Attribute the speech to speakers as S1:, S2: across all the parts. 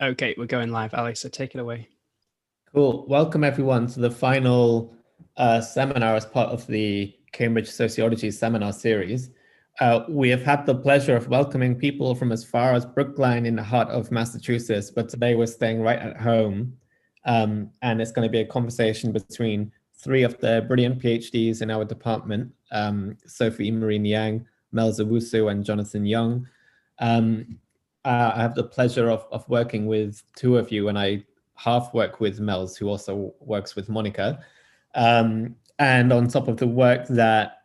S1: Okay, we're going live, Ali, so take it away.
S2: Cool. Welcome everyone to the final seminar as part of the Cambridge Sociology seminar series. We have had the pleasure of welcoming people from as far as Brookline in the heart of Massachusetts, but today we're staying right at home. And it's going to be a conversation between three of the brilliant PhDs in our department, Sophie Marie Niang, Melz Owusu, and Jonathan Yong. I have the pleasure of working with two of you, and I half work with Melz, who also works with Monica. And on top of the work that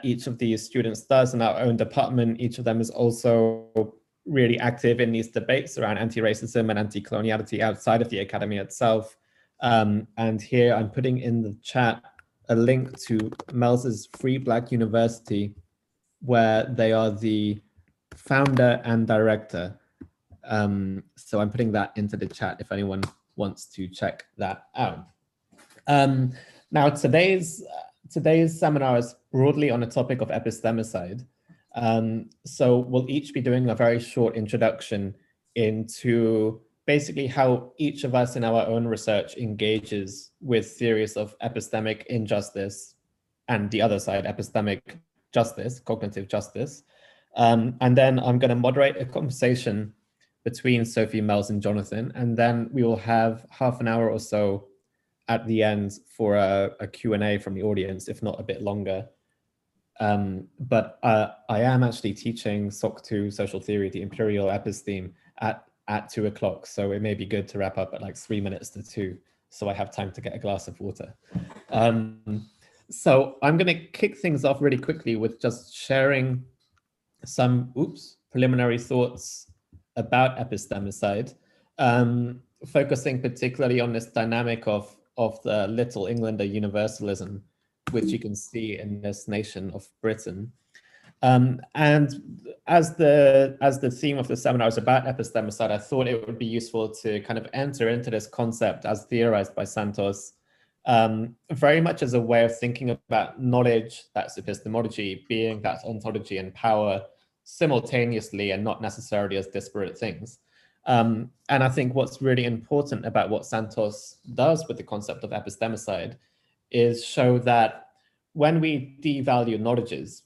S2: each of these students does in our own department, each of them is also really active in these debates around anti-racism and anti-coloniality outside of the academy itself. And here I'm putting in the chat a link to Melz's Free Black University, where they are the founder and director. So I'm putting that into the chat if anyone wants to check that out. Now today's seminar is broadly on the topic of epistemicide. So we'll each be doing a very short introduction into basically how each of us in our own research engages with theories of epistemic injustice and the other side, epistemic justice, cognitive justice. And then I'm going to moderate a conversation between Sophie, Melz, and Jonathan, and then we will have half an hour or so at the end for a Q&A from the audience, if not a bit longer. But I am actually teaching SOC 2 Social Theory, the Imperial Episteme, at 2 o'clock, so it may be good to wrap up at like 3 minutes to 2, so I have time to get a glass of water. So I'm going to kick things off really quickly with just sharing some preliminary thoughts about epistemicide, focusing particularly on this dynamic of the Little Englander universalism, which you can see in this nation of Britain. And as the theme of the seminar is about epistemicide, I thought it would be useful to kind of enter into this concept as theorized by Santoss, very much as a way of thinking about knowledge, that's epistemology, being, that's ontology, and power simultaneously and not necessarily as disparate things. And I think what's really important about what Santoss does with the concept of epistemicide is show that when we devalue knowledges,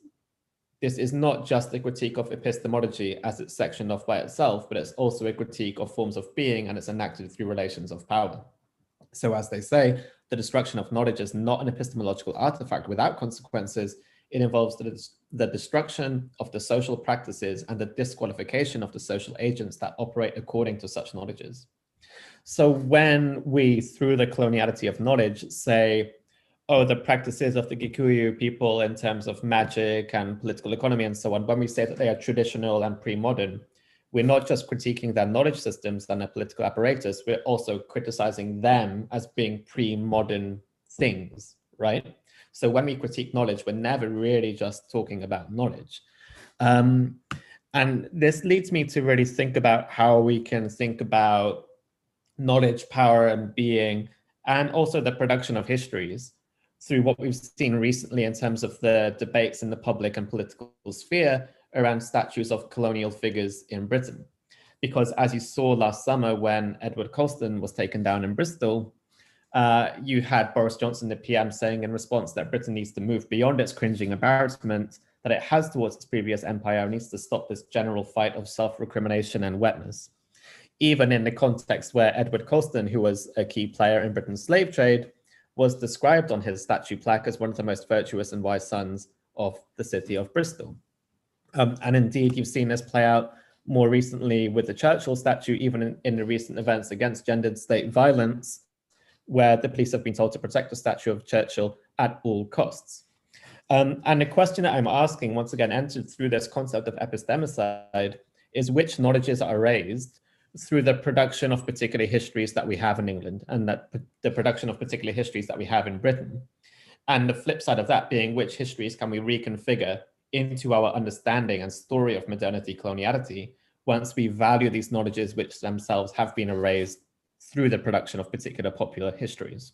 S2: this is not just a critique of epistemology as it's sectioned off by itself, but it's also a critique of forms of being, and it's enacted through relations of power. So as they say, the destruction of knowledge is not an epistemological artifact without consequences. It involves the destruction of the social practices and the disqualification of the social agents that operate according to such knowledges. So when we, through the coloniality of knowledge, say, oh, the practices of the Gikuyu people in terms of magic and political economy and so on, when we say that they are traditional and pre-modern, we're not just critiquing their knowledge systems and their political apparatus, we're also criticizing them as being pre-modern things, right? So when we critique knowledge, we're never really just talking about knowledge. And this leads me to really think about how we can think about knowledge, power, and being, and also the production of histories through what we've seen recently in terms of the debates in the public and political sphere around statues of colonial figures in Britain. Because as you saw last summer when Edward Colston was taken down in Bristol, you had Boris Johnson, the PM, saying in response that Britain needs to move beyond its cringing embarrassment that it has towards its previous empire, and needs to stop this general fight of self-recrimination and wetness. Even in the context where Edward Colston, who was a key player in Britain's slave trade, was described on his statue plaque as one of the most virtuous and wise sons of the city of Bristol. And indeed, you've seen this play out more recently with the Churchill statue, even in the recent events against gendered state violence, where the police have been told to protect the statue of Churchill at all costs. And the question that I'm asking, once again, entered through this concept of epistemicide, is which knowledges are raised through the production of particular histories that we have in England, and that the production of particular histories that we have in Britain. And the flip side of that being, which histories can we reconfigure into our understanding and story of modernity coloniality once we value these knowledges which themselves have been erased through the production of particular popular histories.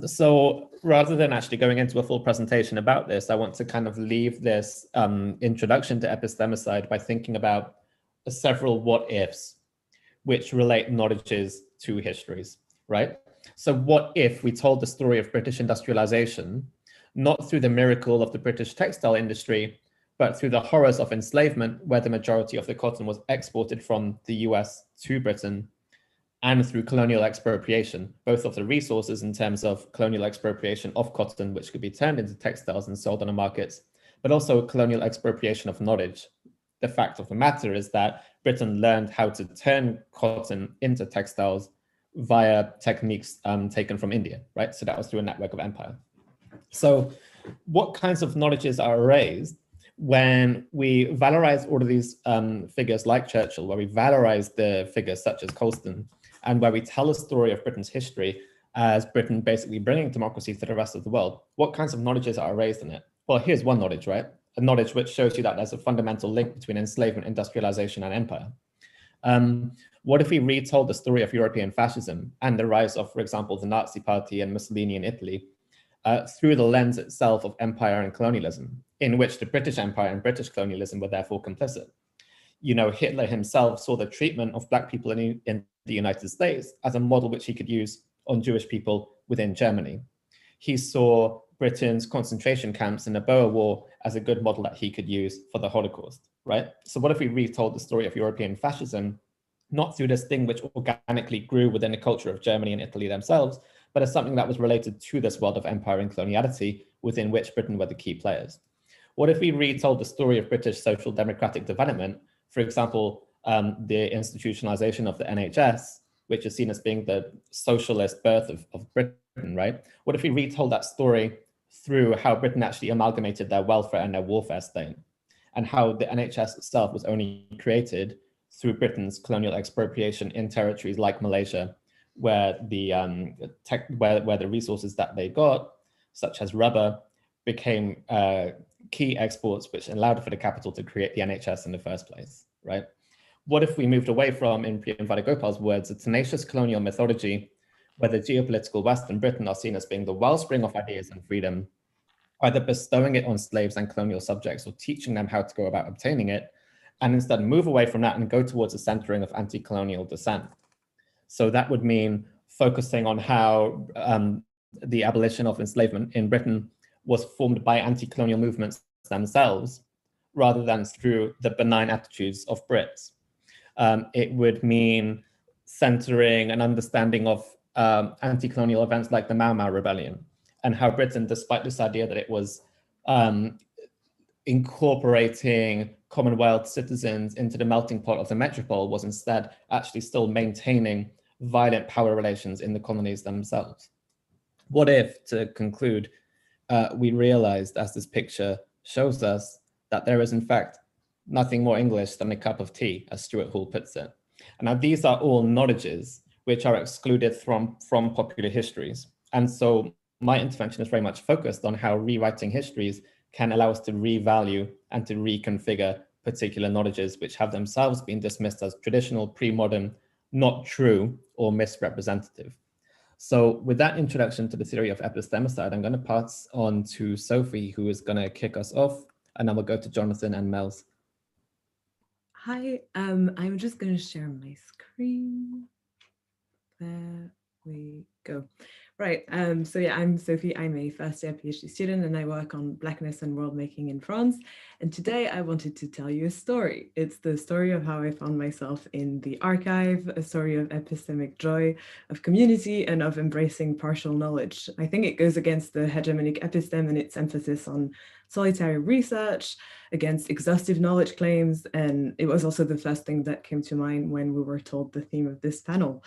S2: So rather than actually going into a full presentation about this, I want to kind of leave this introduction to epistemicide by thinking about several what ifs. which relate knowledges to histories, right? So what if we told the story of British industrialization, not through the miracle of the British textile industry, but through the horrors of enslavement, where the majority of the cotton was exported from the US to Britain, and through colonial expropriation, both of the resources in terms of colonial expropriation of cotton, which could be turned into textiles and sold on the markets, but also colonial expropriation of knowledge. The fact of the matter is that Britain learned how to turn cotton into textiles via techniques taken from India, right? So that was through a network of empire. So what kinds of knowledges are erased when we valorize all of these figures like Churchill, where we valorize the figures such as Colston, and where we tell a story of Britain's history as Britain basically bringing democracy to the rest of the world? What kinds of knowledges are erased in it? Well, here's one knowledge, right? A knowledge which shows you that there's a fundamental link between enslavement, industrialization, and empire. What if we retold the story of European fascism and the rise of, for example, the Nazi Party and Mussolini in Italy through the lens itself of empire and colonialism, in which the British Empire and British colonialism were therefore complicit? You know, Hitler himself saw the treatment of Black people in the United States as a model which he could use on Jewish people within Germany. He saw Britain's concentration camps in the Boer War as a good model that he could use for the Holocaust, right? So what if we retold the story of European fascism, not through this thing which organically grew within the culture of Germany and Italy themselves, but as something that was related to this world of empire and coloniality within which Britain were the key players? What if we retold the story of British social democratic development, for example, the institutionalization of the NHS, which is seen as being the socialist birth of Britain, right? What if we retold that story through how Britain actually amalgamated their welfare and their warfare state, and how the NHS itself was only created through Britain's colonial expropriation in territories like Malaysia, where the where the resources that they got, such as rubber, became key exports, which allowed for the capital to create the NHS in the first place, right? What if we moved away from, in Priya Vadagopal's words, a tenacious colonial mythology, where the geopolitical Western Britain are seen as being the wellspring of ideas and freedom, either bestowing it on slaves and colonial subjects or teaching them how to go about obtaining it, and instead move away from that and go towards a centering of anti-colonial dissent? So that would mean focusing on how the abolition of enslavement in Britain was formed by anti-colonial movements themselves, rather than through the benign attitudes of Brits. It would mean centering an understanding of anti-colonial events like the Mau Mau Rebellion, and how Britain, despite this idea that it was incorporating Commonwealth citizens into the melting pot of the metropole, was instead actually still maintaining violent power relations in the colonies themselves. What if, to conclude, we realized, as this picture shows us, that there is in fact nothing more English than a cup of tea, as Stuart Hall puts it. And now these are all knowledges which are excluded from popular histories. And so my intervention is very much focused on how rewriting histories can allow us to revalue and to reconfigure particular knowledges which have themselves been dismissed as traditional, pre-modern, not true, or misrepresentative. So with that introduction to the theory of epistemicide, I'm going to pass on to Sophie, who is going to kick us off, and then we'll go to Jonathan and Melz.
S3: Hi, I'm just going to share my screen. There we go. Right, so yeah, I'm Sophie. I'm a first-year PhD student, and I work on Blackness and world making in France. And today I wanted to tell you a story. It's the story of how I found myself in the archive, a story of epistemic joy, of community, and of embracing partial knowledge. I think it goes against the hegemonic episteme and its emphasis on solitary research, against exhaustive knowledge claims, and it was also the first thing that came to mind when we were told the theme of this panel.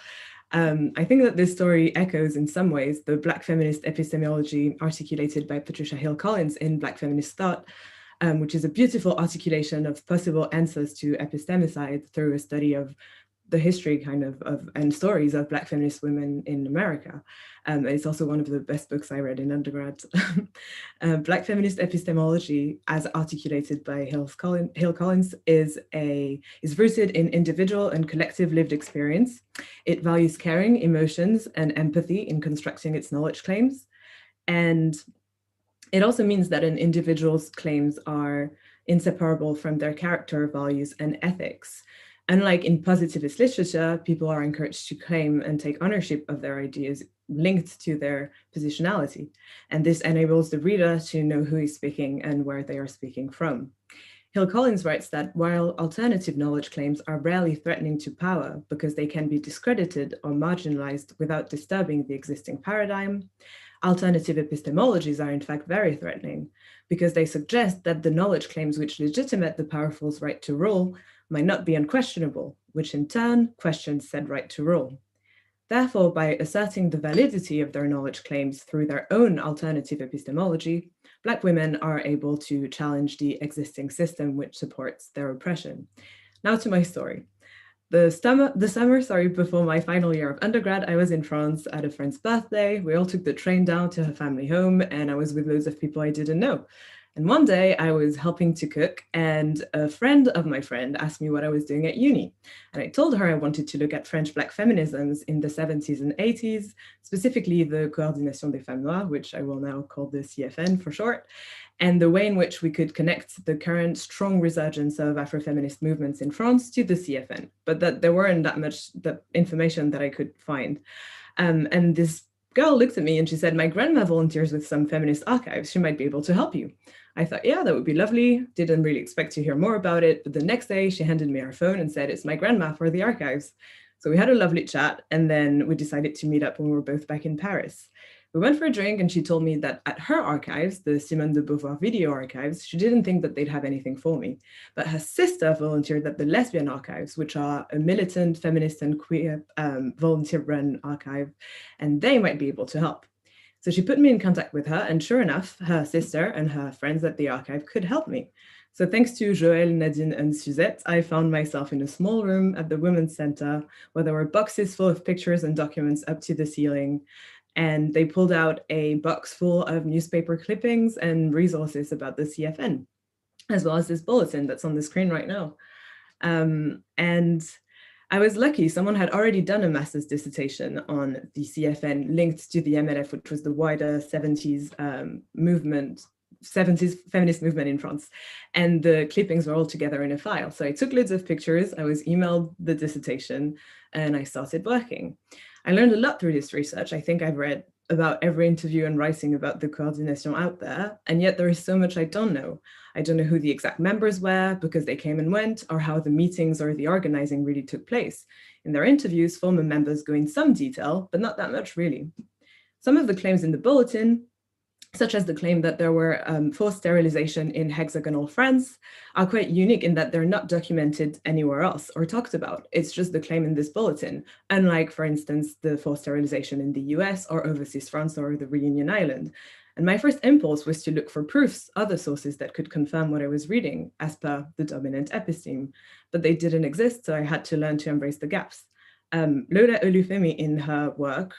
S3: I think that this story echoes in some ways the Black feminist epistemology articulated by Patricia Hill Collins in Black Feminist Thought, which is a beautiful articulation of possible answers to epistemicide through a study of the history and stories of Black feminist women in America. It's also one of the best books I read in undergrad. Black feminist epistemology, as articulated by Hill Collins, is rooted in individual and collective lived experience. It values caring, emotions, and empathy in constructing its knowledge claims. And it also means that an individual's claims are inseparable from their character, values, and ethics. Unlike in positivist literature, people are encouraged to claim and take ownership of their ideas linked to their positionality. And this enables the reader to know who is speaking and where they are speaking from. Hill Collins writes that while alternative knowledge claims are rarely threatening to power because they can be discredited or marginalized without disturbing the existing paradigm, alternative epistemologies are in fact very threatening because they suggest that the knowledge claims which legitimate the powerful's right to rule might not be unquestionable, which in turn questions said right to rule. Therefore, by asserting the validity of their knowledge claims through their own alternative epistemology, Black women are able to challenge the existing system which supports their oppression. Now to my story. The summer before my final year of undergrad, I was in France at a friend's birthday. We all took the train down to her family home, and I was with loads of people I didn't know. And one day I was helping to cook, and a friend of my friend asked me what I was doing at uni. And I told her I wanted to look at French Black feminisms in the 70s and 80s, specifically the Coordination des Femmes Noires, which I will now call the CFN for short, and the way in which we could connect the current strong resurgence of Afrofeminist movements in France to the CFN, but that there weren't that much information that I could find. And this girl looked at me and she said, "My grandma volunteers with some feminist archives. She might be able to help you." I thought, yeah, that would be lovely. Didn't really expect to hear more about it. But the next day she handed me her phone and said, "It's my grandma for the archives." So we had a lovely chat, and then we decided to meet up when we were both back in Paris. We went for a drink and she told me that at her archives, the Simone de Beauvoir video archives, she didn't think that they'd have anything for me. But her sister volunteered at the lesbian archives, which are a militant, feminist and queer volunteer-run archive, and they might be able to help. So she put me in contact with her, and sure enough, her sister and her friends at the archive could help me. So thanks to Joël, Nadine, and Suzette, I found myself in a small room at the Women's Center where there were boxes full of pictures and documents up to the ceiling. And they pulled out a box full of newspaper clippings and resources about the CFN, as well as this bulletin that's on the screen right now. And I was lucky, someone had already done a master's dissertation on the CFN linked to the MLF, which was the wider 70s feminist movement in France. And the clippings were all together in a file. So I took loads of pictures, I was emailed the dissertation, and I started working. I learned a lot through this research. I think I've read about every interview and writing about the coordination out there, and yet there is so much I don't know. I don't know who the exact members were because they came and went, or how the meetings or the organizing really took place. In their interviews, former members go in some detail, but not that much really. Some of the claims in the bulletin, such as the claim that there were forced sterilization in hexagonal France, are quite unique in that they're not documented anywhere else or talked about. It's just the claim in this bulletin, unlike, for instance, the forced sterilization in the US or overseas France or the Reunion Island. And my first impulse was to look for proofs, other sources that could confirm what I was reading as per the dominant episteme, but they didn't exist, so I had to learn to embrace the gaps. Lola Olufemi in her work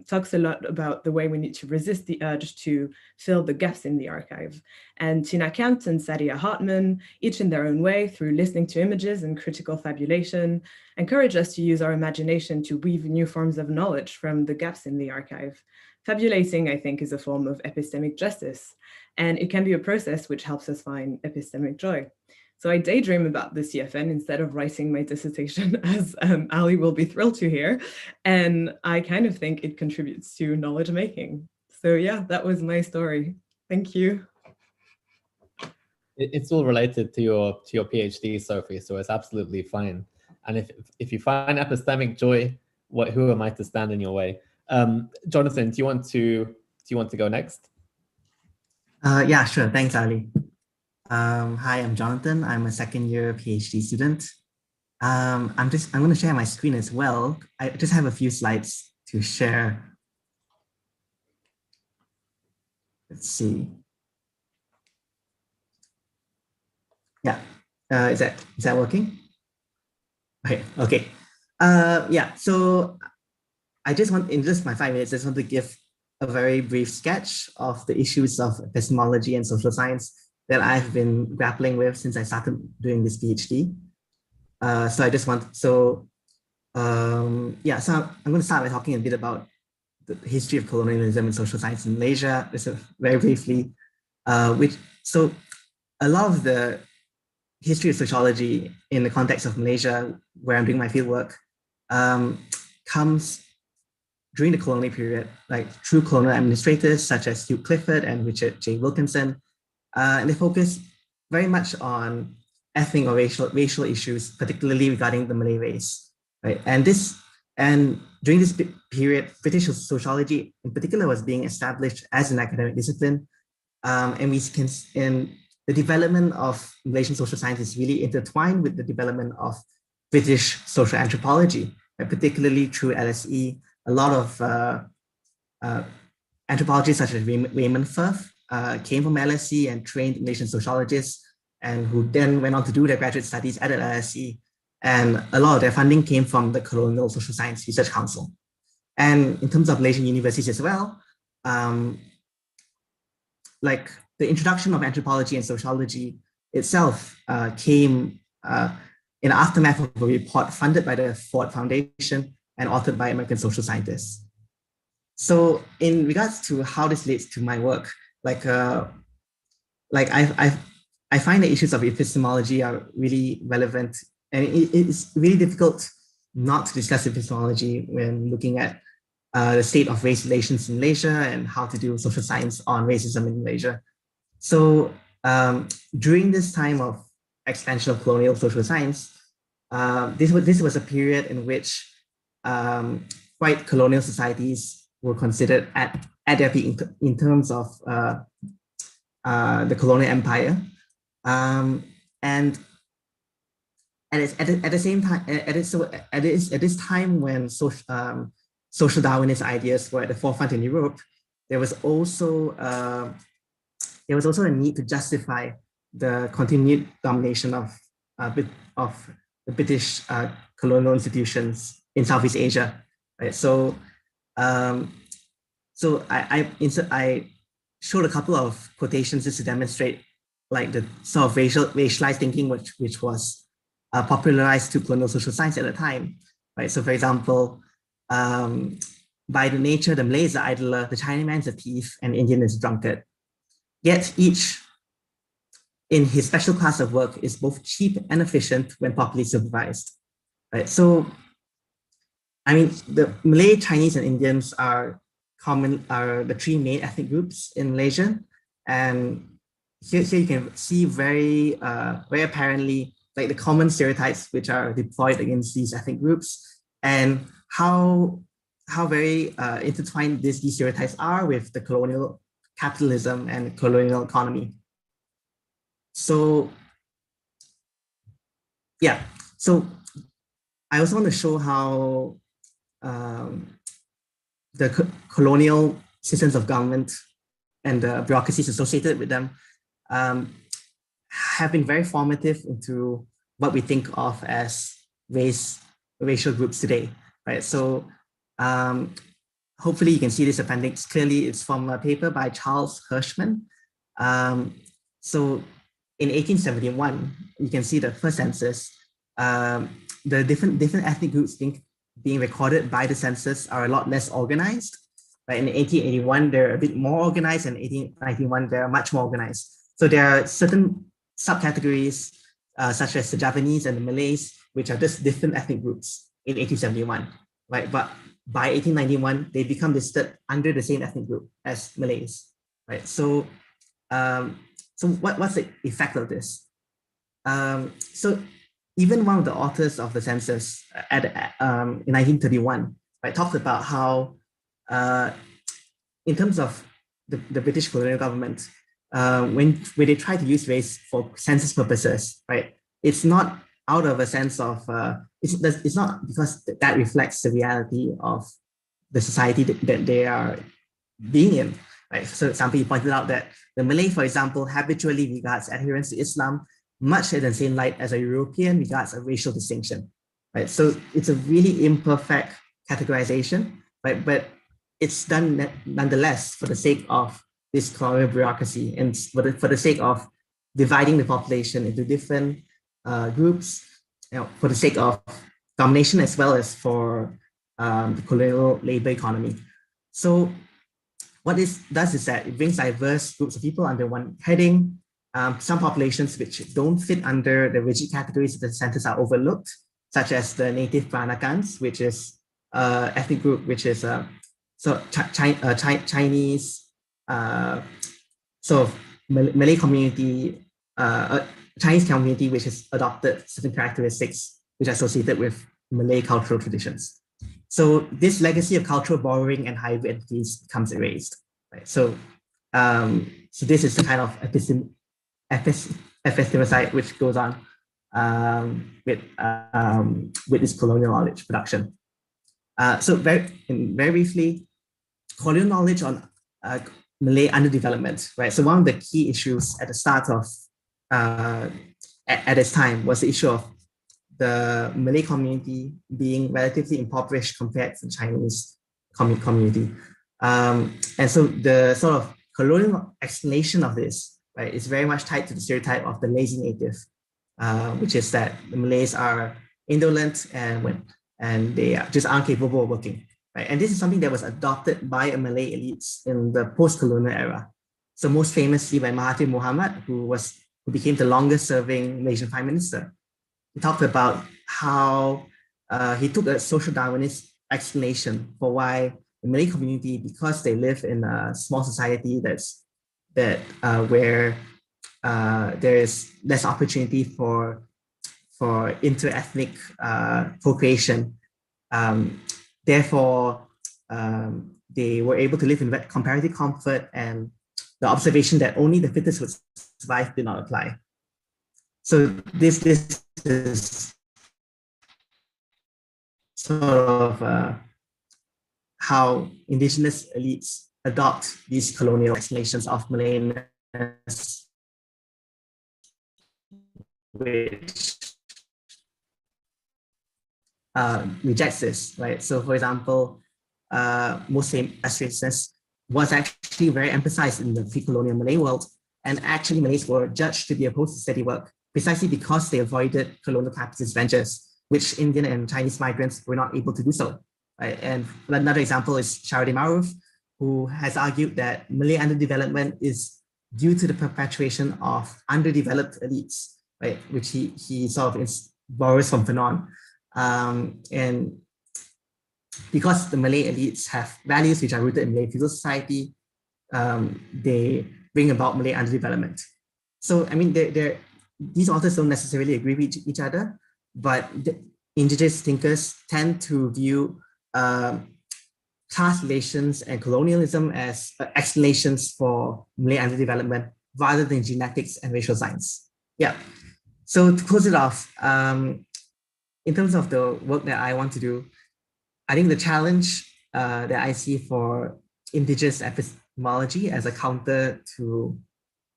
S3: talks a lot about the way we need to resist the urge to fill the gaps in the archive. And Tina Kempt and Sadia Hartman, each in their own way, through listening to images and critical fabulation, encourage us to use our imagination to weave new forms of knowledge from the gaps in the archive. Fabulating, I think, is a form of epistemic justice, and it can be a process which helps us find epistemic joy. So I daydream about the CFN instead of writing my dissertation, as Ali will be thrilled to hear. And I kind of think it contributes to knowledge making. So yeah, that was my story. Thank you.
S2: It's all related to your PhD, Sophie, so it's absolutely fine. And if you find epistemic joy, who am I to stand in your way? Jonathan, do you want to go next?
S4: Yeah, sure. Thanks, Ali. Hi, I'm Jonathan. I'm a second-year PhD student. I'm going to share my screen as well. I just have a few slides to share. Let's see. Yeah, is that working? Okay. Yeah. So I just want, in just my 5 minutes, I just want to give a very brief sketch of the issues of epistemology and social science that I've been grappling with since I started doing this PhD. So I'm going to start by talking a bit about the history of colonialism and social science in Malaysia, just very briefly. So a lot of the history of sociology in the context of Malaysia, where I'm doing my fieldwork, comes during the colonial period, like through colonial administrators such as Hugh Clifford and Richard J. Wilkinson. And they focus very much on ethnic or racial issues, particularly regarding the Malay race, right? And during this period, British sociology in particular was being established as an academic discipline. And we can, in the development of Malaysian social science is really intertwined with the development of British social anthropology, right? Particularly through LSE. A lot of anthropologists such as Raymond Firth came from LSE and trained Malaysian sociologists, and who then went on to do their graduate studies at LSE. And a lot of their funding came from the Colonial Social Science Research Council. And in terms of Malaysian universities as well, like the introduction of anthropology and sociology itself came in the aftermath of a report funded by the Ford Foundation and authored by American social scientists. So in regards to how this relates to my work, I find the issues of epistemology are really relevant, and it's really difficult not to discuss epistemology when looking at the state of race relations in Malaysia and how to do social science on racism in Malaysia. So during this time of expansion of colonial social science, this was a period in which white colonial societies were considered at their peak in terms of the colonial empire, and at the same time, at this time when social Darwinist ideas were at the forefront in Europe, there was also a need to justify the continued domination of the British colonial institutions in Southeast Asia, right? So, I showed a couple of quotations just to demonstrate like the sort of racialized thinking which was popularized to colonial social science at the time, right? So, for example, by the nature, the Malay is the idler, the Chinaman is a thief, and the Indian is a drunkard. Yet each, in his special class of work, is both cheap and efficient when properly supervised, right? So, I mean, the Malay, Chinese, and Indians are the three main ethnic groups in Malaysia, and here you can see very apparently like the common stereotypes which are deployed against these ethnic groups, and how very intertwined these stereotypes are with the colonial capitalism and colonial economy. So yeah, so I also want to show how the colonial systems of government and the bureaucracies associated with them have been very formative into what we think of as racial groups today, right? So hopefully you can see this appendix clearly. It's from a paper by Charles Hirschman. So in 1871, you can see the first census. The different ethnic groups being recorded by the census are a lot less organized. Right? In 1881, they're a bit more organized, and in 1891, they're much more organized. So there are certain subcategories, such as the Javanese and the Malays, which are just different ethnic groups in 1871, right? But by 1891, they become listed under the same ethnic group as Malays, right? So, what's the effect of this? So even one of the authors of the census in 1931, right, talked about how, in terms of the British colonial government, when they try to use race for census purposes, right, it's not out of a sense of, it's not because that reflects the reality of the society that they are being in, right? So, for example, you pointed out that the Malay, for example, habitually regards adherence to Islam much in the same light as a European regards a racial distinction, right? So it's a really imperfect categorization, right? But it's done nonetheless for the sake of this colonial bureaucracy and for the sake of dividing the population into different groups, for the sake of domination as well as for the colonial labor economy. So what this does is that it brings diverse groups of people under one heading, some populations which don't fit under the rigid categories of the census are overlooked, such as the native Peranakans, which is ethnic group, which is Chinese, sort of Malay community, Chinese community, which has adopted certain characteristics which are associated with Malay cultural traditions. So this legacy of cultural borrowing and hybrid entities becomes erased. Right? So this is the kind of epistemicide which goes on with this colonial knowledge production. So very briefly, colonial knowledge on Malay underdevelopment, right? So one of the key issues at the start of at this time was the issue of the Malay community being relatively impoverished compared to the Chinese community. And so the sort of colonial explanation of this, right, is very much tied to the stereotype of the lazy native, which is that the Malays are indolent and they just aren't capable of working. Right? And this is something that was adopted by a Malay elites in the post-colonial era. So most famously by Mahathir Mohamad, who became the longest serving Malaysian Prime Minister. He talked about how he took a social Darwinist explanation for why the Malay community, because they live in a small society where there is less opportunity for inter-ethnic procreation. Therefore, they were able to live in comparative comfort, and the observation that only the fittest would survive did not apply. So this is sort of how indigenous elites adopt these colonial explanations of Malayness, which rejects this, right? So for example, Muslim racism was actually very emphasized in the pre-colonial Malay world, and actually Malays were judged to be opposed to steady work precisely because they avoided colonial capitalist ventures, which Indian and Chinese migrants were not able to do so. Right? And another example is Shahruddin Maruf, who has argued that Malay underdevelopment is due to the perpetuation of underdeveloped elites, right? Which he sort of borrows from Fanon. And because the Malay elites have values which are rooted in Malay feudal society, they bring about Malay underdevelopment. So, I mean, these authors don't necessarily agree with each other, but the indigenous thinkers tend to view class relations and colonialism as explanations for Malay underdevelopment rather than genetics and racial science. Yeah. So to close it off, in terms of the work that I want to do, I think the challenge that I see for indigenous epistemology as a counter to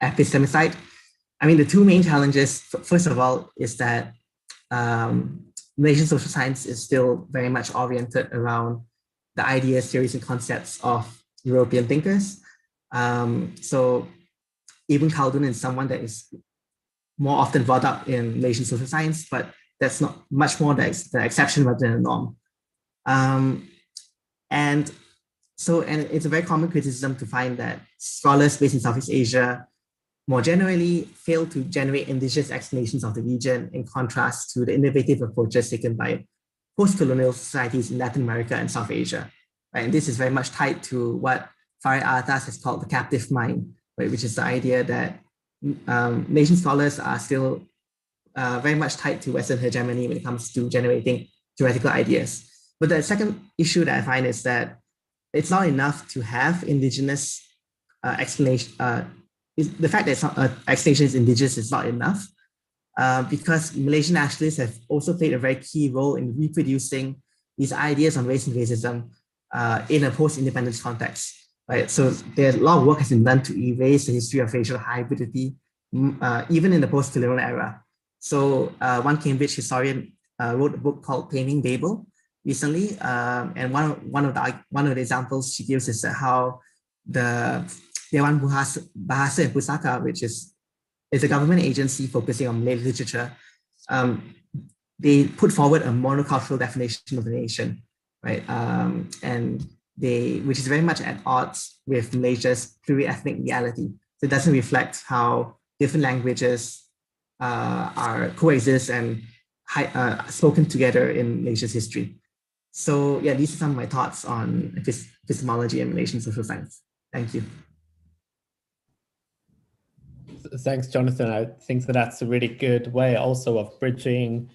S4: epistemicide, I mean, the two main challenges, first of all, is that Malaysian social science is still very much oriented around the ideas, theories, and concepts of European thinkers. So Ibn Khaldun is someone that is more often brought up in Malaysian social science, but that's not much more the exception rather than the norm. And it's a very common criticism to find that scholars based in Southeast Asia more generally fail to generate indigenous explanations of the region in contrast to the innovative approaches taken by post-colonial societies in Latin America and South Asia. Right? And this is very much tied to what Farid Alatas has called the captive mind, right? Which is the idea that Malaysian scholars are still very much tied to Western hegemony when it comes to generating theoretical ideas. But the second issue that I find is that it's not enough to have indigenous explanation. The fact that explanation is indigenous is not enough because Malaysian nationalists have also played a very key role in reproducing these ideas on race and racism in a post-independence context. Right? So there's a lot of work has been done to erase the history of racial hybridity, even in the post-colonial era. So one Cambridge historian wrote a book called Taming Babel recently, and one of the examples she gives is how the Dewan Bahasa and Pusaka, which is a government agency focusing on Malay literature, they put forward a monocultural definition of the nation, right? Which is very much at odds with Malaysia's pluriethnic reality. So it doesn't reflect how different languages are coexist and spoken together in Asia's history. So yeah, these are some of my thoughts on epistemology and relations social science. Thank you.
S2: Thanks, Jonathan. I think that that's a really good way also of bridging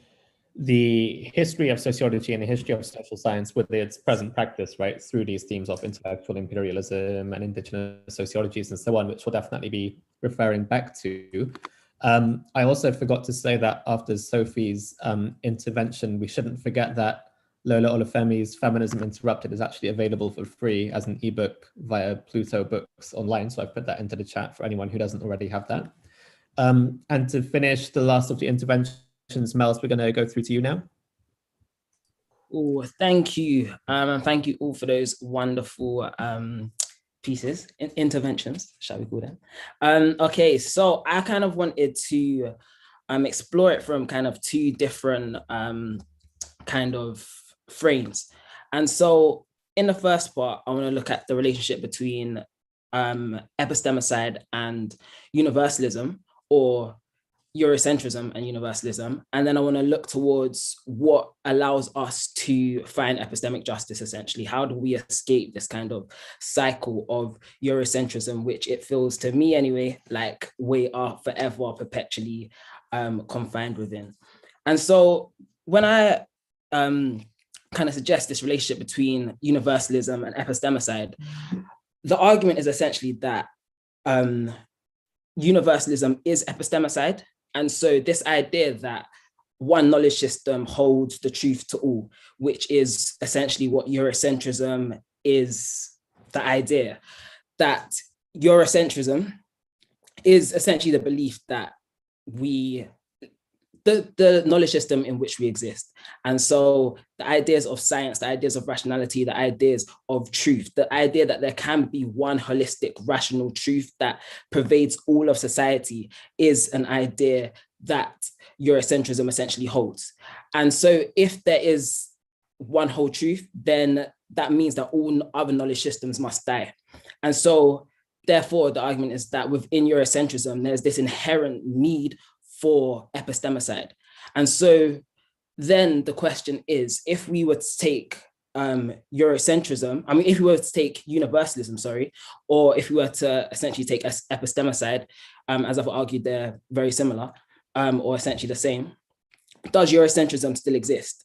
S2: the history of sociology and the history of social science with its present practice, right, through these themes of intellectual imperialism and indigenous sociologies and so on, which we'll definitely be referring back to. I also forgot to say that after Sophie's intervention, we shouldn't forget that Lola Olufemi's Feminism Interrupted is actually available for free as an ebook via Pluto Books online. So I've put that into the chat for anyone who doesn't already have that. And to finish the last of the interventions, Melz, we're going to go through to you now.
S5: Oh, thank you. And thank you all for those wonderful pieces, interventions, shall we call them. Okay, so I kind of wanted to explore it from kind of two different kind of frames. And so in the first part, I want to look at the relationship between epistemicide and universalism, or Eurocentrism and universalism. And then I want to look towards what allows us to find epistemic justice, essentially. How do we escape this kind of cycle of Eurocentrism, which it feels to me anyway, like we are forever perpetually confined within. And so when I kind of suggest this relationship between universalism and epistemicide, the argument is essentially that universalism is epistemicide. And so this idea that one knowledge system holds the truth to all, which is essentially what Eurocentrism is, the idea that Eurocentrism is essentially the belief that the knowledge system in which we exist. And so the ideas of science, the ideas of rationality, the ideas of truth, the idea that there can be one holistic, rational truth that pervades all of society is an idea that Eurocentrism essentially holds. And so if there is one whole truth, then that means that all other knowledge systems must die. And so therefore, the argument is that within Eurocentrism, there's this inherent need for epistemicide. And so then the question is, if we were to take Eurocentrism, if we were to take universalism, or if we were to essentially take epistemicide, as I've argued, they're very similar, or essentially the same, does Eurocentrism still exist?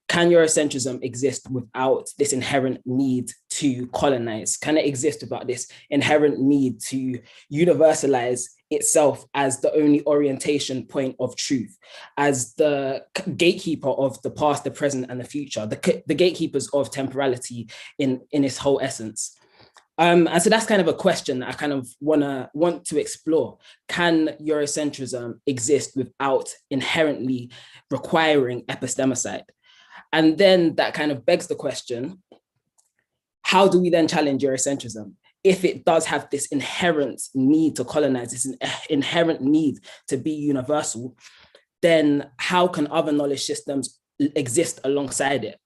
S5: Can Eurocentrism exist without this inherent need to colonize? Can it exist without this inherent need to universalize itself as the only orientation point of truth, as the gatekeeper of the past, the present, and the future, the gatekeepers of temporality in its whole essence? And so that's kind of a question that I kind of want to explore. Can Eurocentrism exist without inherently requiring epistemicide? And then that kind of begs the question, how do we then challenge Eurocentrism? If it does have this inherent need to colonize, this inherent need to be universal, then how can other knowledge systems exist alongside it?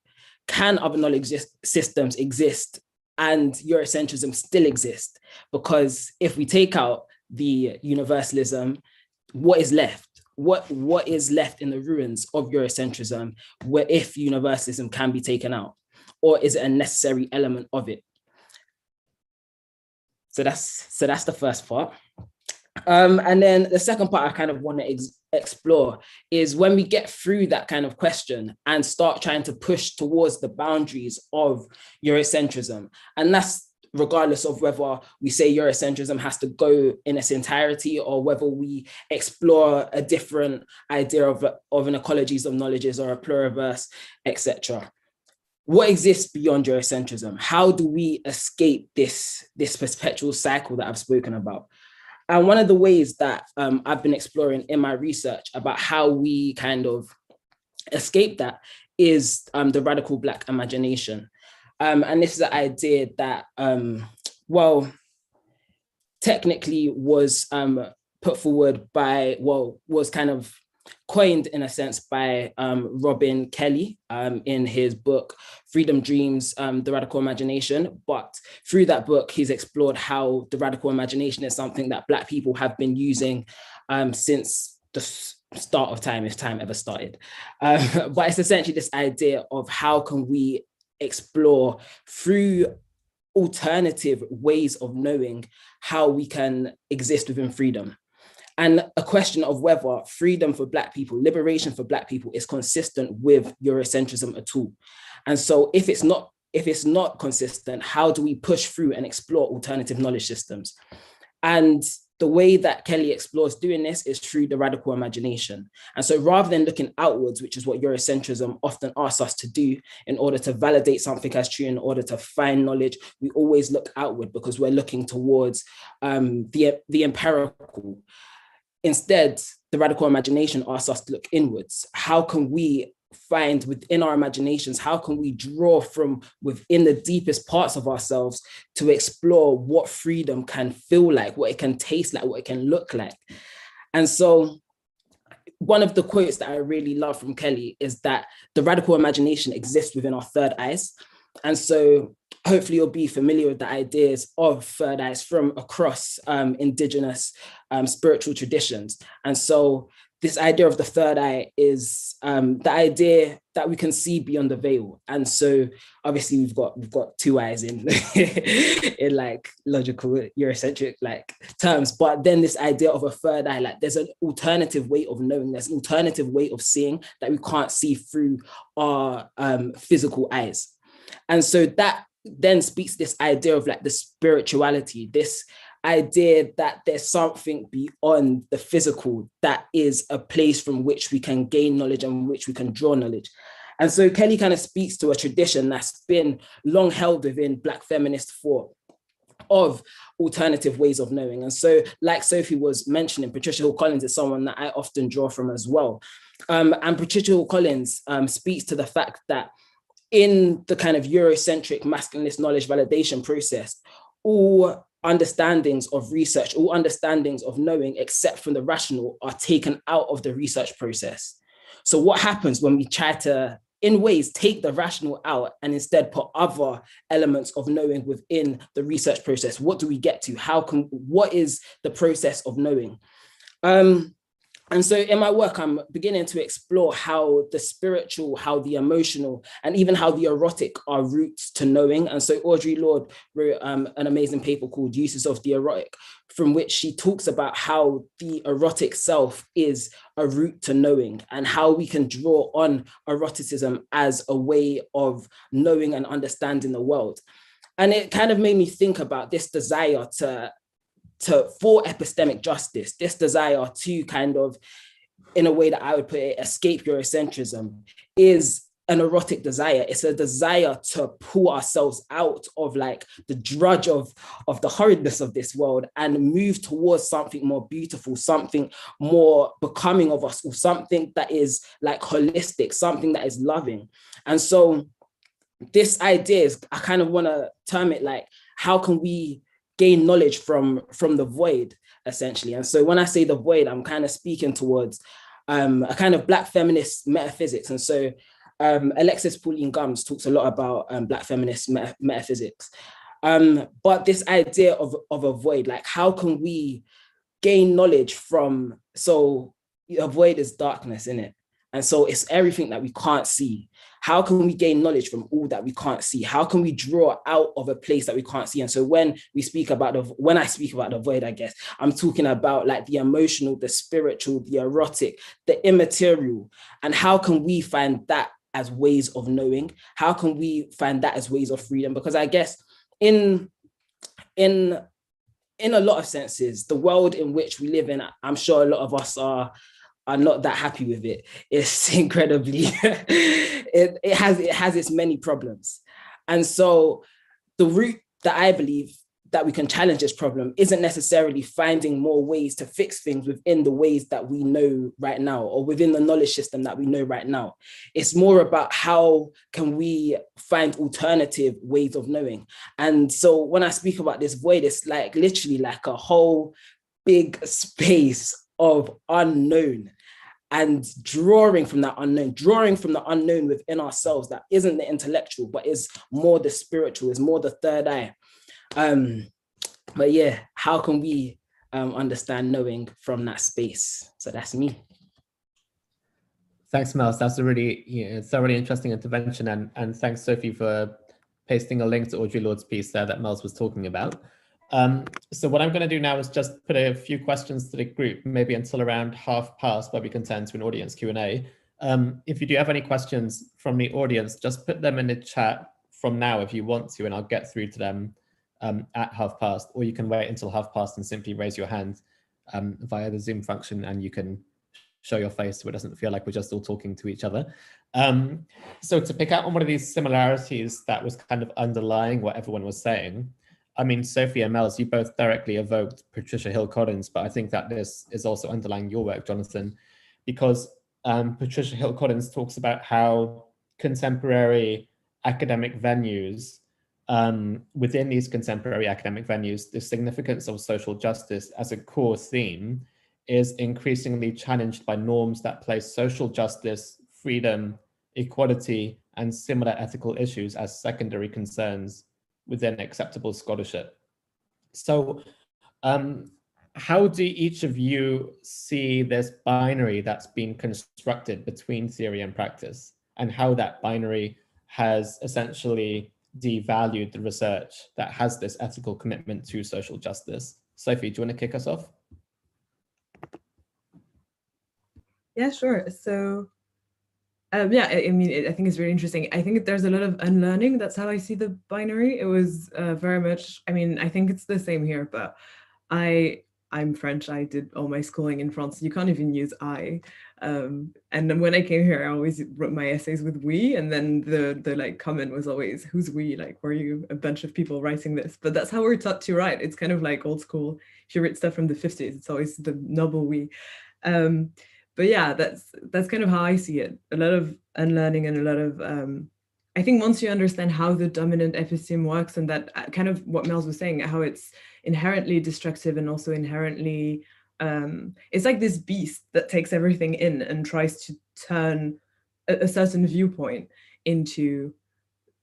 S5: Can other knowledge systems exist and Eurocentrism still exist? Because if we take out the universalism, what is left? What is left in the ruins of Eurocentrism, where if universalism can be taken out, or is it a necessary element of it? So that's the first part. And then the second part I kind of want to explore is when we get through that kind of question and start trying to push towards the boundaries of Eurocentrism. And that's regardless of whether we say Eurocentrism has to go in its entirety, or whether we explore a different idea of an ecologies of knowledges or a pluriverse, etc. What exists beyond Eurocentrism? How do we escape this perpetual cycle that I've spoken about? And one of the ways that I've been exploring in my research about how we kind of escape that is the radical Black imagination. And this is an idea that, technically was put forward by, was kind of coined in a sense by Robin Kelly in his book, Freedom Dreams, The Radical Imagination. But through that book, he's explored how the radical imagination is something that Black people have been using since the start of time, if time ever started. But it's essentially this idea of how can we explore through alternative ways of knowing how we can exist within freedom. And a question of whether freedom for Black people, liberation for Black people is consistent with Eurocentrism at all. And so if it's not consistent, how do we push through and explore alternative knowledge systems? And the way that Kelly explores doing this is through the radical imagination. And so rather than looking outwards, which is what Eurocentrism often asks us to do in order to validate something as true, in order to find knowledge, we always look outward because we're looking towards the empirical. Instead, the radical imagination asks us to look inwards. How can we find within our imaginations, how can we draw from within the deepest parts of ourselves to explore what freedom can feel like, what it can taste like, what it can look like? And so one of the quotes that I really love from Kelly is that the radical imagination exists within our third eyes. And so hopefully you'll be familiar with the ideas of third eyes from across Indigenous spiritual traditions. And so this idea of the third eye is the idea that we can see beyond the veil. And so obviously we've got two eyes in, in like logical Eurocentric like terms, but then this idea of a third eye, like there's an alternative way of knowing, there's an alternative way of seeing that we can't see through our physical eyes. And so that then speaks to this idea of like the spirituality, this idea that there's something beyond the physical that is a place from which we can gain knowledge and which we can draw knowledge. And so Kelly kind of speaks to a tradition that's been long held within Black feminist thought of alternative ways of knowing. And so like Sophie was mentioning, Patricia Hill Collins is someone that I often draw from as well. And Patricia Hill Collins speaks to the fact that in the kind of Eurocentric masculinist knowledge validation process, all understandings of research, all understandings of knowing except from the rational are taken out of the research process. So what happens when we try to, in ways, take the rational out and instead put other elements of knowing within the research process? What do we get to? What is the process of knowing? And so in my work, I'm beginning to explore how the spiritual, how the emotional, and even how the erotic are roots to knowing. And so Audre Lorde wrote an amazing paper called Uses of the Erotic, from which she talks about how the erotic self is a route to knowing and how we can draw on eroticism as a way of knowing and understanding the world. And it kind of made me think about this desire for epistemic justice, this desire to kind of, in a way that I would put it, escape Eurocentrism, is an erotic desire. It's a desire to pull ourselves out of like the drudge of the horridness of this world and move towards something more beautiful, something more becoming of us, or something that is like holistic, something that is loving. And so this idea is, I kind of want to term it like, how can we gain knowledge from the void, essentially? And so when I say the void, I'm kind of speaking towards a kind of Black feminist metaphysics. And so Alexis Pauline Gumbs talks a lot about Black feminist metaphysics. But this idea of a void, like how can we gain knowledge from, so a void is darkness, in it. And so it's everything that we can't see. How can we gain knowledge from all that we can't see? How can we draw out of a place that we can't see? And so when I speak about the void, I guess, I'm talking about like the emotional, the spiritual, the erotic, the immaterial. And how can we find that as ways of knowing? How can we find that as ways of freedom? Because I guess in a lot of senses, the world in which we live in, I'm sure a lot of us are not that happy with it. It's incredibly, it has its many problems. And so the route that I believe that we can challenge this problem isn't necessarily finding more ways to fix things within the ways that we know right now, or within the knowledge system that we know right now. It's more about how can we find alternative ways of knowing. And so when I speak about this void, it's like literally like a whole big space of unknown. and drawing from that unknown within ourselves that isn't the intellectual, but is more the spiritual, is more the third eye. But yeah, how can we understand knowing from that space? So that's me.
S2: Thanks, Melz. That's a really, it's a really interesting intervention, and thanks, Sophie, for pasting a link to Audre Lorde's piece there that Melz was talking about. So what I'm going to do now is just put a few questions to the group, maybe until around 30, where we can turn to an audience Q&A. If you do have any questions from the audience, just put them in the chat from now if you want to, and I'll get through to them at 30, or you can wait until 30 and simply raise your hand via the Zoom function, and you can show your face so it doesn't feel like we're just all talking to each other. So to pick out on one of these similarities that was kind of underlying what everyone was saying, I mean, Sophie and Melz, you both directly evoked Patricia Hill Collins, but I think that this is also underlying your work, Jonathan, because Patricia Hill Collins talks about how contemporary academic venues, within these contemporary academic venues, the significance of social justice as a core theme is increasingly challenged by norms that place social justice, freedom, equality, and similar ethical issues as secondary concerns within acceptable scholarship. So how do each of you see this binary that's been constructed between theory and practice, and how that binary has essentially devalued the research that has this ethical commitment to social justice? Sophie, do you want to kick us off?
S3: Yeah, sure. So yeah, I mean, I think it's really interesting. I think there's a lot of unlearning. That's how I see the binary. It was very much, I mean, I think it's the same here, but I'm French. I did all my schooling in France. You can't even use I. And then when I came here, I always wrote my essays with we, and then the like comment was always, who's we? Like, were you a bunch of people writing this? But that's how we're taught to write. It's kind of like old school. If you read stuff from the 50s, it's always the noble we. But yeah, that's kind of how I see it. A lot of unlearning and a lot of, I think once you understand how the dominant episteme works, and that kind of what Melz was saying, how it's inherently destructive and also inherently, it's like this beast that takes everything in and tries to turn a certain viewpoint into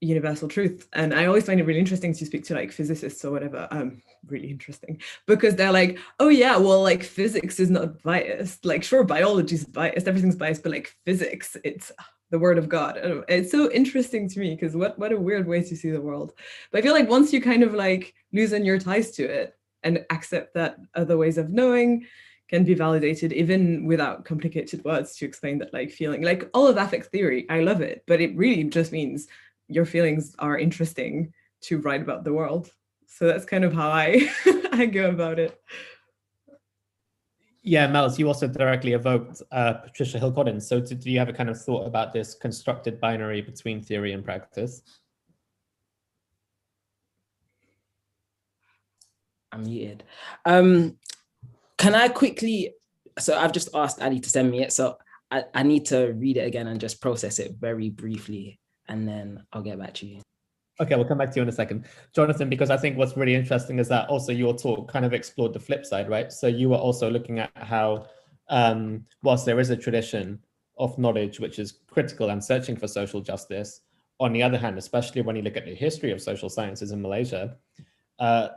S3: universal truth. And I always find it really interesting to speak to like physicists or whatever, really interesting, because they're like, oh yeah, well, like physics is not biased. Like, sure, biology is biased, everything's biased, but like physics, it's the word of God. It's so interesting to me, because what a weird way to see the world. But I feel like once you kind of like loosen your ties to it and accept that other ways of knowing can be validated, even without complicated words to explain that, like feeling, like all of affect theory, I love it, but it really just means your feelings are interesting to write about the world. So that's kind of how I I go about it.
S2: Yeah, Melz, you also directly evoked Patricia Hill Collins. So do you have a kind of thought about this constructed binary between theory and practice?
S5: I'm muted. Can I quickly, so I've just asked Ali to send me it, so I need to read it again and just process it very briefly, and then I'll get back to you.
S2: Okay, we'll come back to you in a second. Jonathan, because I think what's really interesting is that also your talk kind of explored the flip side, right? So you were also looking at how, whilst there is a tradition of knowledge which is critical and searching for social justice, on the other hand, especially when you look at the history of social sciences in Malaysia,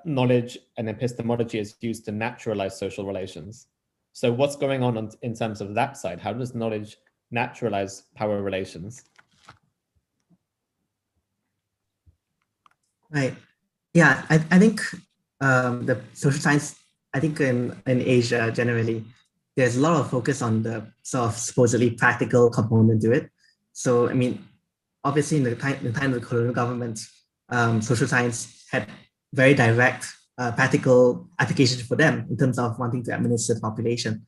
S2: knowledge and epistemology is used to naturalize social relations. So what's going on in terms of that side? How does knowledge naturalize power relations?
S4: Right. Yeah, I think the social science, I think in Asia generally, there's a lot of focus on the sort of supposedly practical component to it. So, I mean, obviously in the time of the colonial government, social science had very direct practical applications for them in terms of wanting to administer the population.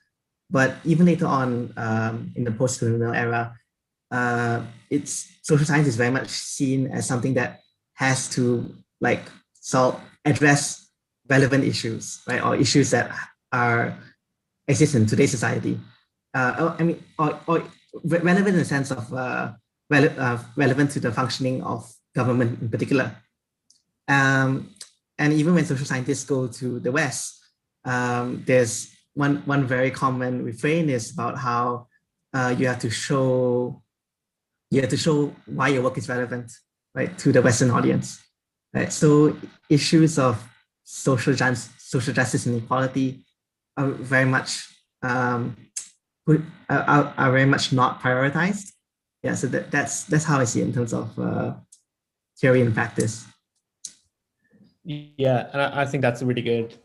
S4: But even later on in the post-colonial era, social science is very much seen as something that has to like address relevant issues, right, or issues that exist in today's society. I mean, or relevant in the sense of relevant to the functioning of government in particular. And even when social scientists go to the West, there's one very common refrain is about how you have to show why your work is relevant, right, to the Western audience, right? So issues of social justice and equality are very much are very much not prioritized. Yeah, so that's how I see it in terms of theory and practice.
S2: Yeah, and I think that's a really good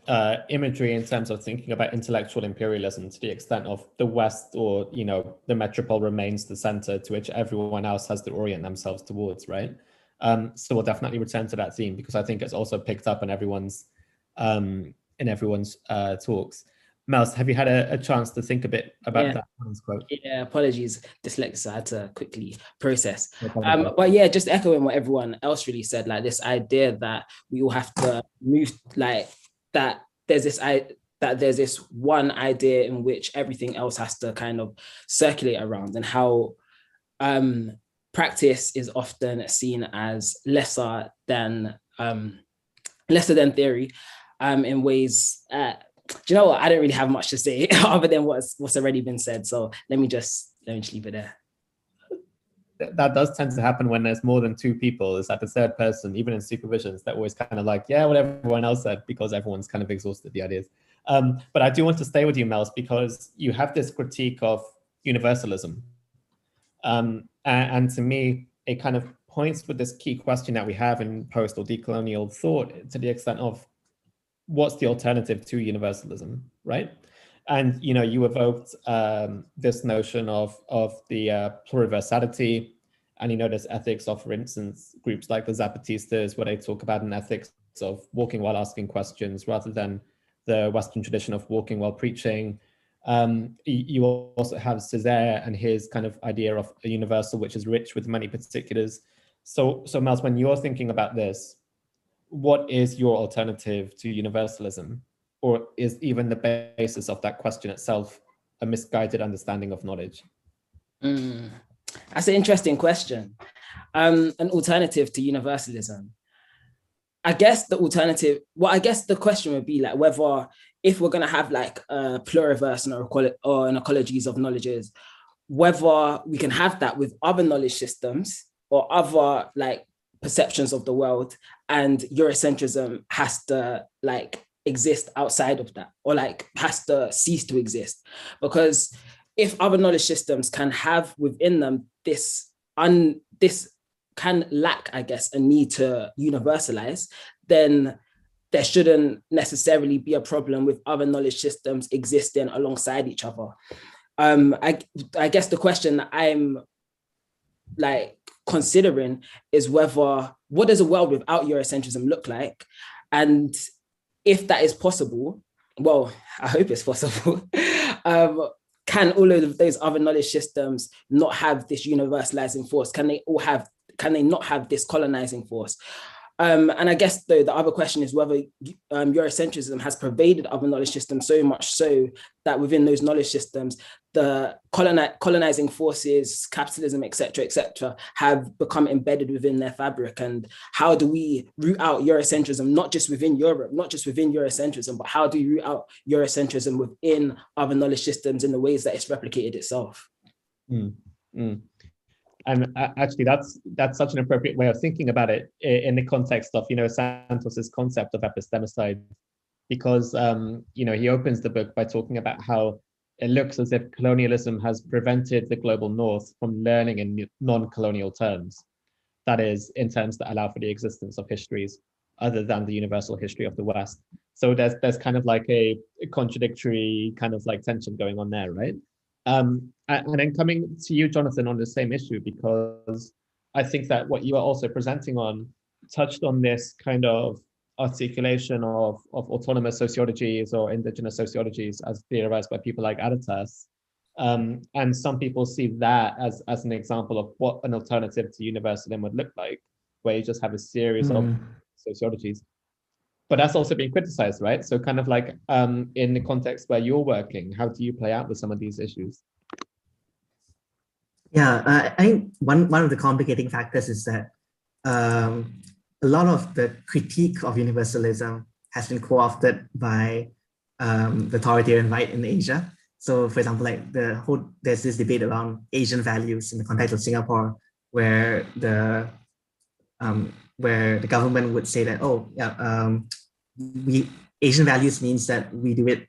S2: imagery in terms of thinking about intellectual imperialism, to the extent of the West, or the metropole remains the center to which everyone else has to orient themselves towards, right? So we'll definitely return to that theme, because I think it's also picked up in everyone's talks. Melz, have you had a chance to think a bit about that quote?
S5: Yeah, apologies, dyslexia, I had to quickly process. But yeah, just echoing what everyone else really said, like this idea that we all have to move, like that there's this one idea in which everything else has to kind of circulate around, and how practice is often seen as lesser than theory, in ways. Do you know what? I don't really have much to say other than what's already been said. So let me just leave it there.
S2: That does tend to happen when there's more than two people. It's like the third person, even in supervisions, they're always kind of like, yeah, what everyone else said, because everyone's kind of exhausted the ideas. But I do want to stay with you, Melz, because you have this critique of universalism. And to me, it kind of points with this key question that we have in post or decolonial thought, to the extent of what's the alternative to universalism, right? And you evoked this notion of the pluriversality, and there's ethics of, for instance, groups like the Zapatistas, where they talk about an ethics of walking while asking questions, rather than the Western tradition of walking while preaching. You also have Césaire and his kind of idea of a universal which is rich with many particulars. So Melz, when you're thinking about this, what is your alternative to universalism? Or is even the basis of that question itself a misguided understanding of knowledge?
S5: That's an interesting question. An alternative to universalism. I guess the question would be like whether, if we're going to have like a pluriverse or an ecologies of knowledges, whether we can have that with other knowledge systems or other like perceptions of the world, and Eurocentrism has to like exist outside of that, or like has to cease to exist. Because if other knowledge systems can have within them this can lack, I guess, a need to universalize, then there shouldn't necessarily be a problem with other knowledge systems existing alongside each other. I guess the question that I'm like considering is what does a world without Eurocentrism look like? And if that is possible, well, I hope it's possible, can all of those other knowledge systems not have this universalizing force? Can they not have this colonizing force? And I guess though the other question is whether Eurocentrism has pervaded other knowledge systems so much so that within those knowledge systems, the colonizing forces, capitalism, et cetera, have become embedded within their fabric. And how do we root out Eurocentrism, not just within Europe, not just within Eurocentrism, but how do we root out Eurocentrism within other knowledge systems in the ways that it's replicated itself?
S2: And actually, that's such an appropriate way of thinking about it in the context of Santoss's concept of epistemicide, because he opens the book by talking about how it looks as if colonialism has prevented the global North from learning in non-colonial terms, that is, in terms that allow for the existence of histories other than the universal history of the West. So there's kind of like a contradictory kind of like tension going on there, right? And then coming to you, Jonathan, on the same issue, because I think that what you are also presenting on touched on this kind of articulation of autonomous sociologies or indigenous sociologies as theorized by people like Aditas. And some people see that as an example of what an alternative to universalism would look like, where you just have a series of sociologies. But that's also being criticized, right? So kind of like in the context where you're working, how do you play out with some of these issues?
S4: Yeah, I think one of the complicating factors is that a lot of the critique of universalism has been co-opted by the authoritarian right in Asia. So for example, like there's this debate around Asian values in the context of Singapore, where the government would say that, oh yeah, Asian values means that we do it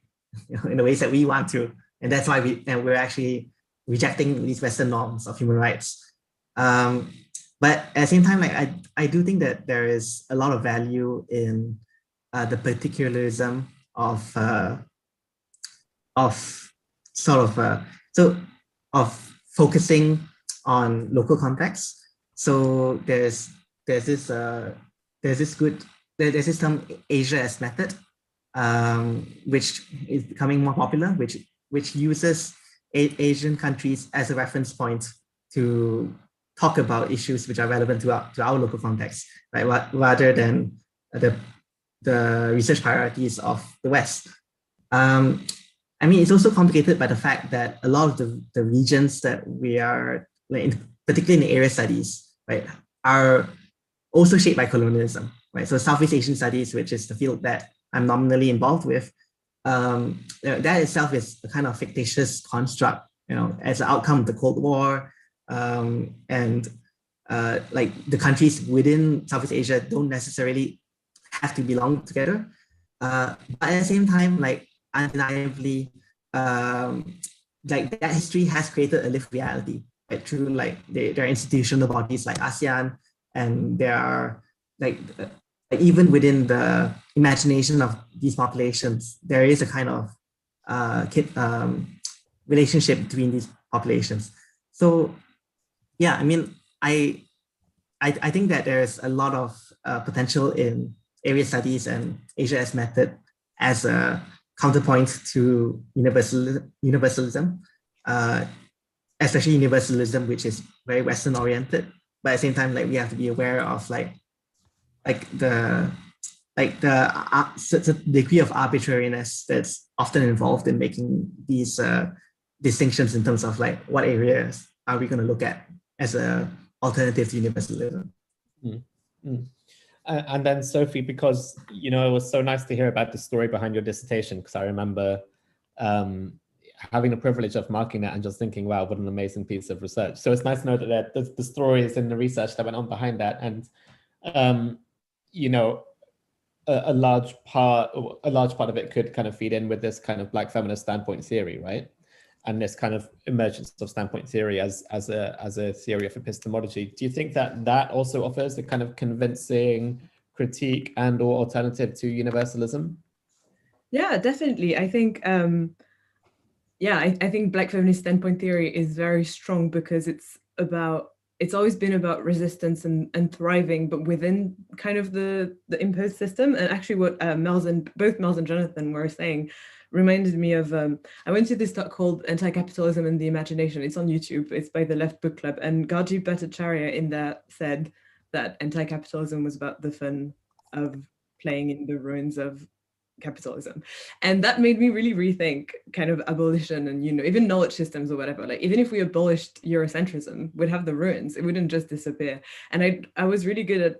S4: in the ways that we want to, and that's why we're actually rejecting these Western norms of human rights. But at the same time, like I do think that there is a lot of value in the particularism of focusing on local context. So there's this term Asia as method, which is becoming more popular, which uses Asian countries as a reference point to talk about issues which are relevant to our local context, right? Rather than the research priorities of the West. I mean, it's also complicated by the fact that a lot of the regions that we are, particularly in the area studies, right, are also shaped by colonialism, right? So Southeast Asian studies, which is the field that I'm nominally involved with, that itself is a kind of fictitious construct, as an outcome of the Cold War, and like the countries within Southeast Asia don't necessarily have to belong together, but at the same time, like undeniably, like that history has created a lived reality, right? Through like there are institutional bodies like ASEAN, and there are like even within the imagination of these populations, there is a kind of relationship between these populations. So yeah, I mean, I think that there's a lot of potential in area studies and Asia as method as a counterpoint to universalism, especially universalism, which is very Western oriented. But at the same time, like we have to be aware of the degree of arbitrariness that's often involved in making these distinctions in terms of like what areas are we going to look at as an alternative to universalism.
S2: And then Sophie, because it was so nice to hear about the story behind your dissertation, because I remember having the privilege of marking that and just thinking, wow, what an amazing piece of research. So it's nice to know that the stories and the research that went on behind that, and a large part of it could kind of feed in with this kind of Black feminist standpoint theory, right? And this kind of emergence of standpoint theory as a theory of epistemology. Do you think that also offers a kind of convincing critique and or alternative to universalism?
S3: Yeah, definitely. I think I think Black feminist standpoint theory is very strong because it's always been about resistance and thriving, but within kind of the imposed system. And actually what both Melz and Jonathan were saying reminded me of, I went to this talk called Anti-Capitalism and the Imagination. It's on YouTube. It's by the Left Book Club. And Gaji Bhattacharya in that said that anti-capitalism was about the fun of playing in the ruins of capitalism. And that made me really rethink kind of abolition and, even knowledge systems or whatever. Like, even if we abolished Eurocentrism, we'd have the ruins. It wouldn't just disappear. And I was really good.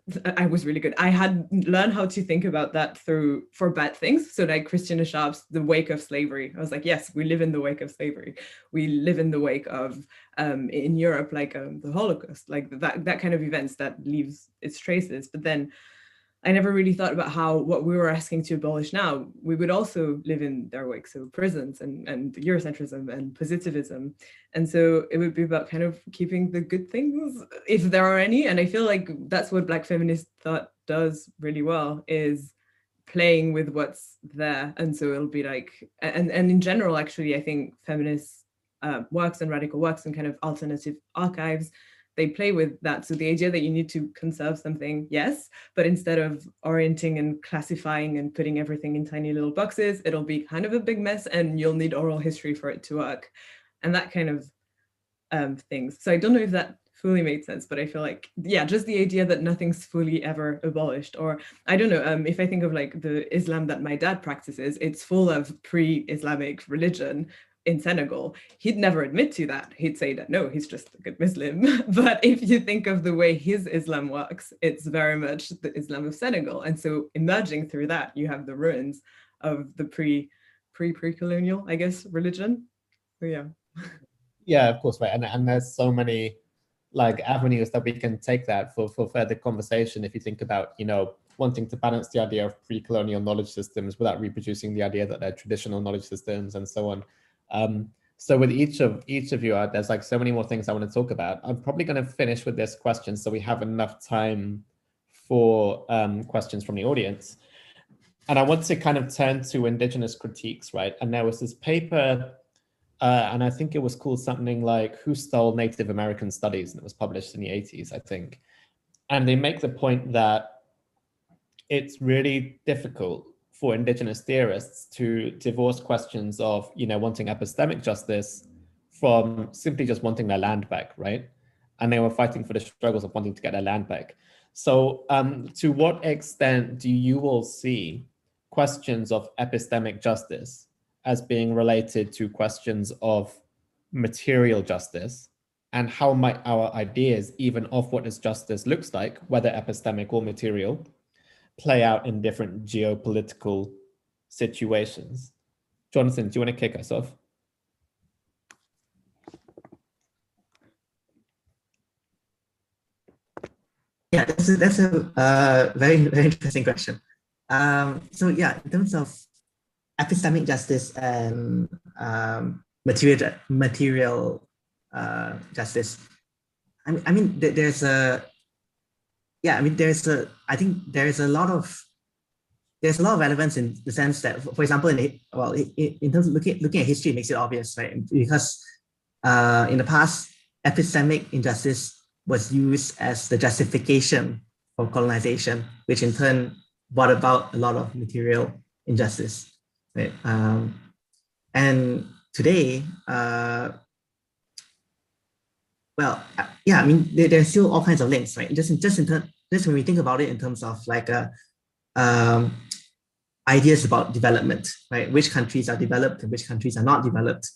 S3: I had learned how to think about that for bad things. So like Christiana Sharp's The Wake of Slavery. I was like, yes, we live in the wake of slavery. We live in the wake of, in Europe, like the Holocaust, like that kind of events that leaves its traces. But then I never really thought about how what we were asking to abolish now, we would also live in their wake. So prisons and Eurocentrism and positivism. And so it would be about kind of keeping the good things, if there are any. And I feel like that's what Black feminist thought does really well, is playing with what's there. And so it'll be like, and in general, actually, I think feminist works and radical works and kind of alternative archives, they play with that. So the idea that you need to conserve something, yes, but instead of orienting and classifying and putting everything in tiny little boxes, it'll be kind of a big mess and you'll need oral history for it to work. And that kind of things. So I don't know if that fully made sense, but I feel like, yeah, just the idea that nothing's fully ever abolished. Or I don't know, if I think of like the Islam that my dad practices, it's full of pre-Islamic religion. In Senegal, he'd never admit to that. He'd say that, no, he's just a good Muslim. But if you think of the way his Islam works, it's very much the Islam of Senegal. And so emerging through that, you have the ruins of the pre-colonial, I guess, religion. yeah.
S2: Yeah, of course, right. And there's so many like avenues that we can take that for further conversation. If you think about, wanting to balance the idea of pre-colonial knowledge systems without reproducing the idea that they're traditional knowledge systems and so on. So with each of you, there's like so many more things I want to talk about. I'm probably going to finish with this question so we have enough time for questions from the audience. And I want to kind of turn to Indigenous Critiques, right? And there was this paper, and I think it was called something like Who Stole Native American Studies? And it was published in the 80s, I think. And they make the point that it's really difficult for Indigenous theorists to divorce questions of, wanting epistemic justice from simply just wanting their land back, right? And they were fighting for the struggles of wanting to get their land back. So to what extent do you all see questions of epistemic justice as being related to questions of material justice? And how might our ideas, even of what this justice looks like, whether epistemic or material, play out in different geopolitical situations? Jonathan, do you want to kick us off?
S4: Yeah, that's a very, very interesting question. So yeah, in terms of epistemic justice and material justice, I mean, there's a lot of relevance in the sense that, for example, in terms of looking at history, it makes it obvious, right? Because in the past, epistemic injustice was used as the justification for colonization, which in turn brought about a lot of material injustice, right? And today, there's still all kinds of links, right? Just when we think about it in terms of like ideas about development, right? Which countries are developed and which countries are not developed.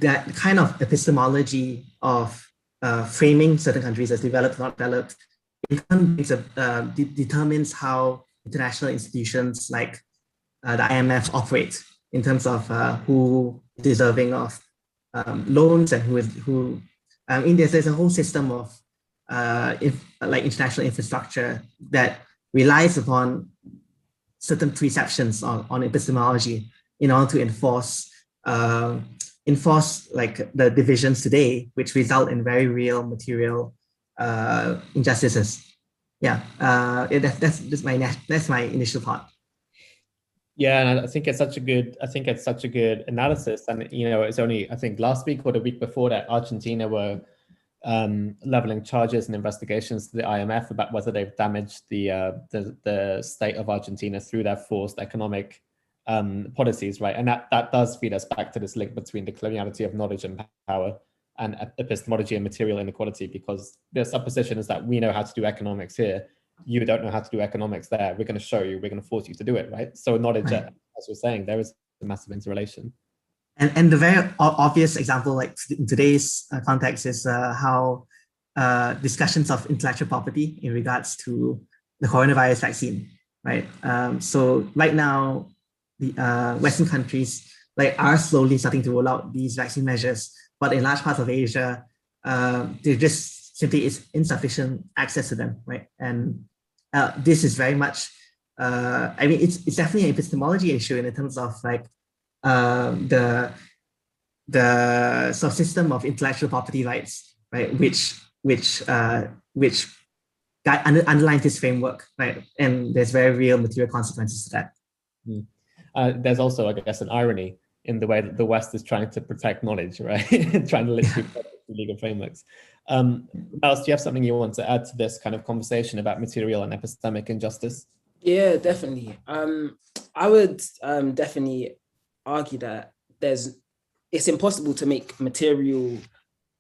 S4: That kind of epistemology of framing certain countries as developed, not developed, determines how international institutions like the IMF operate in terms of who is deserving of loans and there's a whole system of international infrastructure that relies upon certain preceptions on epistemology in order to enforce like the divisions today, which result in very real material injustices. Yeah, that's my initial thought.
S2: Yeah, and I think it's such a good analysis. And it's only, I think, last week or the week before that, Argentina were leveling charges and investigations to the IMF about whether they've damaged the state of Argentina through their forced economic policies, right? And that does feed us back to this link between the coloniality of knowledge and power and epistemology and material inequality, because the supposition is that we know how to do economics here, you don't know how to do economics there, we're going to show you, we're going to force you to do it, right? So knowledge, right, as we're saying, there is a massive interrelation.
S4: And the very obvious example, like in today's context, is how discussions of intellectual property in regards to the coronavirus vaccine, right? So right now, the Western countries are slowly starting to roll out these vaccine measures, but in large parts of Asia, there just simply is insufficient access to them, right? And this is very much, it's definitely an epistemology issue in terms of the sort of system of intellectual property rights, right? Which underlines this framework, right? And there's very real material consequences to that.
S2: There's also, I guess, an irony in the way that the West is trying to protect knowledge, right? Trying to literally protect legal frameworks. Melz, do you have something you want to add to this kind of conversation about material and epistemic injustice?
S5: Yeah, definitely. I would definitely argue that it's impossible to make material,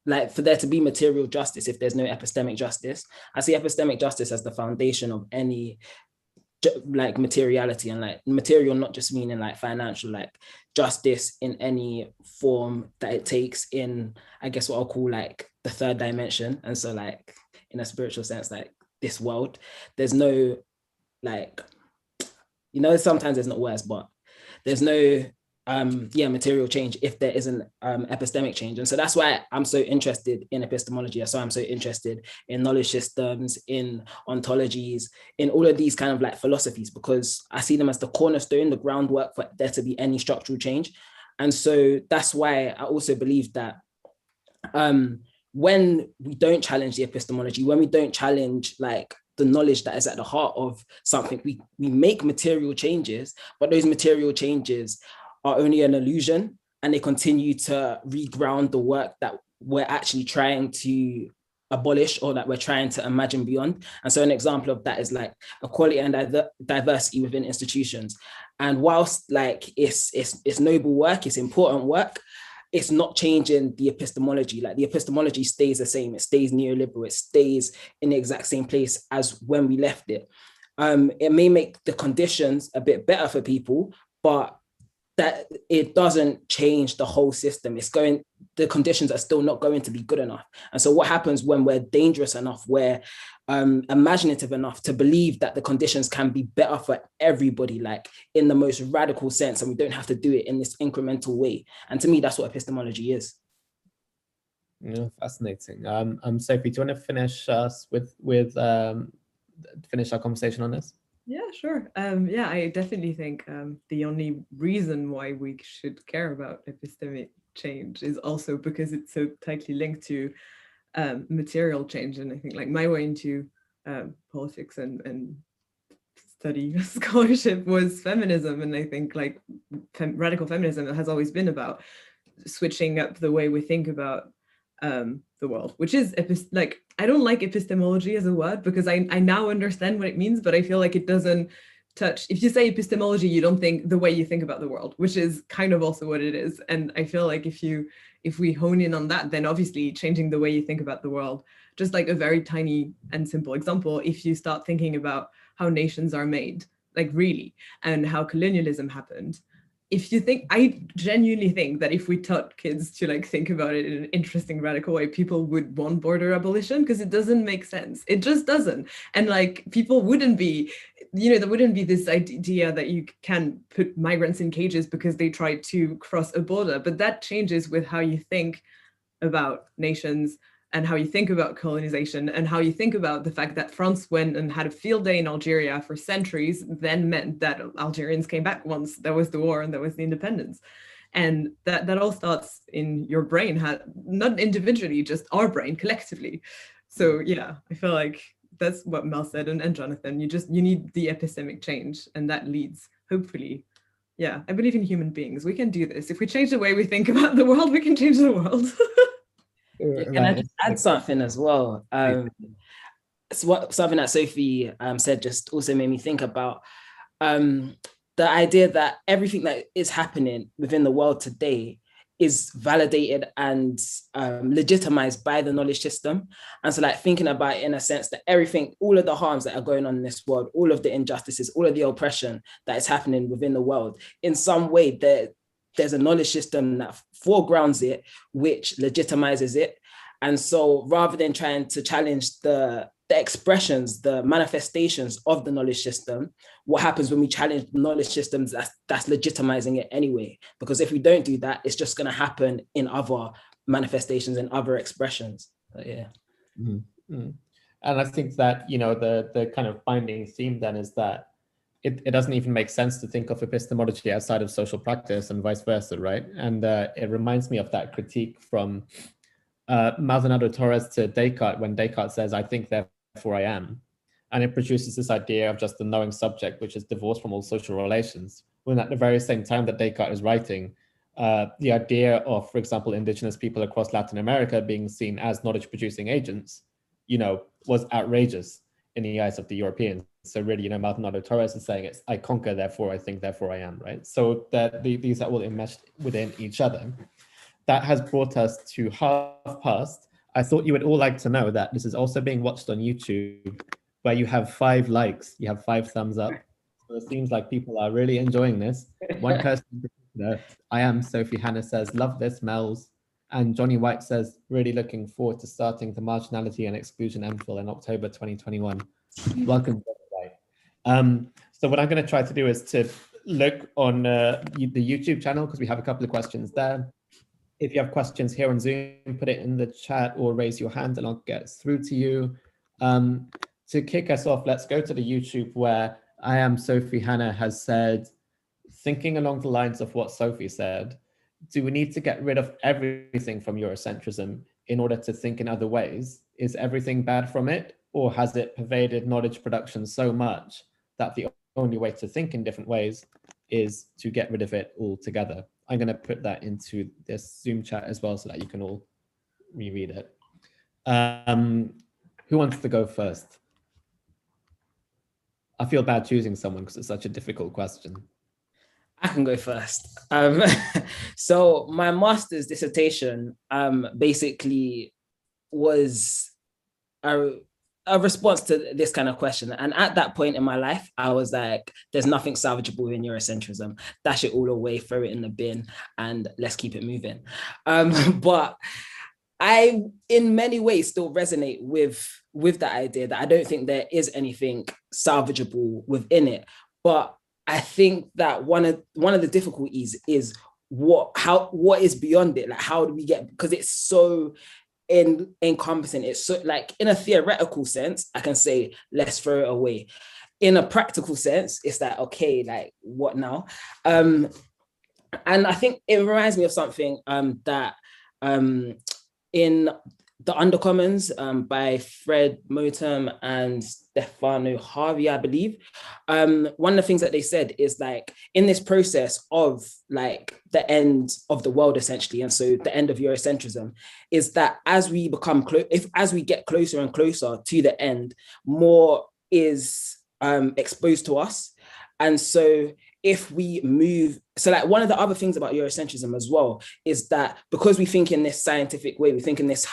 S5: for there to be material justice if there's no epistemic justice. I see epistemic justice as the foundation of any materiality, and material not just meaning financial, justice in any form that it takes in, I guess, what I'll call the third dimension. And so in a spiritual sense, this world, there's no sometimes there's not worse, but there's no material change if there isn't epistemic change. And so that's why I'm so interested in epistemology. That's why I'm so interested in knowledge systems, in ontologies, in all of these kind of like philosophies, because I see them as the cornerstone, the groundwork for there to be any structural change. And so that's why I also believe that when we don't challenge the epistemology, when we don't challenge like the knowledge that is at the heart of something, we make material changes, but those material changes are only an illusion, and they continue to reground the work that we're actually trying to abolish or that we're trying to imagine beyond. And so an example of that is like equality and diversity within institutions. And whilst like it's noble work, it's important work, it's not changing the epistemology. Like the epistemology stays the same. It stays neoliberal. It stays in the exact same place as when we left it. It may make the conditions a bit better for people, but that it doesn't change the whole system. The conditions are still not going to be good enough. And so what happens when we're dangerous enough, we're imaginative enough to believe that the conditions can be better for everybody, like in the most radical sense, and we don't have to do it in this incremental way. And to me, that's what epistemology is.
S2: Yeah, fascinating. Sophie, do you want to finish us finish our conversation on this?
S3: Yeah, sure. Yeah, I definitely think the only reason why we should care about epistemic change is also because it's so tightly linked to material change. And I think like my way into politics and study scholarship was feminism. And I think like radical feminism has always been about switching up the way we think about the world, which is like, I don't like epistemology as a word because I now understand what it means, but I feel like it doesn't touch. If you say epistemology, you don't think the way you think about the world, which is kind of also what it is. And I feel like if we hone in on that, then obviously changing the way you think about the world, just like a very tiny and simple example, if you start thinking about how nations are made, like really, and how colonialism happened, if you think, I genuinely think that if we taught kids to like think about it in an interesting, radical way, people would want border abolition because it doesn't make sense. It just doesn't. And like people wouldn't be, there wouldn't be this idea that you can put migrants in cages because they tried to cross a border. But that changes with how you think about nations and how you think about colonization and how you think about the fact that France went and had a field day in Algeria for centuries, then meant that Algerians came back once there was the war and there was the independence. And that all starts in your brain, not individually, just our brain collectively. So yeah, I feel like that's what Mel said and Jonathan, you need the epistemic change, and that leads, hopefully, yeah, I believe in human beings. We can do this. If we change the way we think about the world, we can change the world.
S5: Can I just add something as well? Something that Sophie said just also made me think about the idea that everything that is happening within the world today is validated and legitimized by the knowledge system. And so like thinking about it in a sense that everything, all of the harms that are going on in this world, all of the injustices, all of the oppression that is happening within the world, in some way there's a knowledge system that foregrounds it, which legitimizes it. And so rather than trying to challenge the expressions, the manifestations of the knowledge system, what happens when we challenge the knowledge systems that's legitimizing it anyway? Because if we don't do that, it's just going to happen in other manifestations and other expressions. So, yeah.
S2: Mm-hmm. And I think that, the kind of binding theme then is that it doesn't even make sense to think of epistemology outside of social practice and vice versa, right? And it reminds me of that critique from Maldonado Torres to Descartes, when Descartes says, "I think, therefore I am." And it produces this idea of just the knowing subject, which is divorced from all social relations. When at the very same time that Descartes is writing, the idea of, for example, indigenous people across Latin America being seen as knowledge-producing agents, was outrageous in the eyes of the Europeans. So really, Maldonado Torres is saying it's, "I conquer, therefore I think, therefore I am," right? So that these are all enmeshed within each other. That has brought us to past. I thought you would all like to know that this is also being watched on YouTube, where you have 5 likes, you have 5 thumbs up. So it seems like people are really enjoying this. One person in particular, I am Sophie Hannah, says, "Love this, Melz." And Johnny White says, "Really looking forward to starting the Marginality and Exclusion MPhil in October 2021. Welcome, Johnny White. So what I'm going to try to do is to look on the YouTube channel because we have a couple of questions there. If you have questions here on Zoom, put it in the chat or raise your hand and I'll get through to you. To kick us off, let's go to the YouTube where Sophie Hannah has said, thinking along the lines of what Sophie said, do we need to get rid of everything from Eurocentrism in order to think in other ways? Is everything bad from it, or has it pervaded knowledge production so much that the only way to think in different ways is to get rid of it altogether? I'm going to put that into this Zoom chat as well so that you can all reread it. Who wants to go first? I feel bad choosing someone because it's such a difficult question.
S5: I can go first. So my master's dissertation basically was a response to this kind of question. And at that point in my life, I was like, there's nothing salvageable in Eurocentrism. Dash it all away, throw it in the bin, and let's keep it moving. But I, in many ways, still resonate with that idea that I don't think there is anything salvageable within it. But I think that one of the difficulties is what is beyond it. Like, how do we get, because it's so encompassing. It's so, like, in a theoretical sense, I can say, let's throw it away. In a practical sense, it's like, okay, like, what now? And I think it reminds me of something that in The Undercommons by Fred Motem and Stefano Harvey, I believe. One of the things that they said is, like, in this process of, like, the end of the world, essentially, and so the end of Eurocentrism, is that as we become as we get closer and closer to the end, more is exposed to us. And so if we move, so, like, one of the other things about Eurocentrism as well is that because we think in this scientific way, we think in this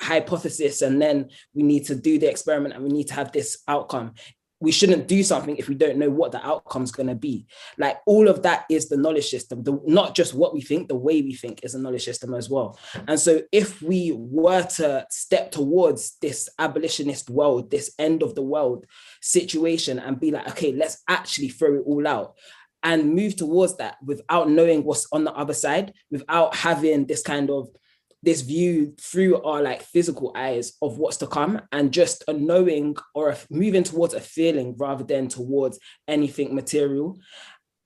S5: hypothesis, and then we need to do the experiment and we need to have this outcome. We shouldn't do something if we don't know what the outcome is going to be. Like, all of that is the knowledge system, not just what we think, the way we think is a knowledge system as well. And so if we were to step towards this abolitionist world, this end of the world situation, and be like, okay, let's actually throw it all out, and move towards that without knowing what's on the other side, without having this view through our, like, physical eyes of what's to come, and just a knowing or moving towards a feeling rather than towards anything material.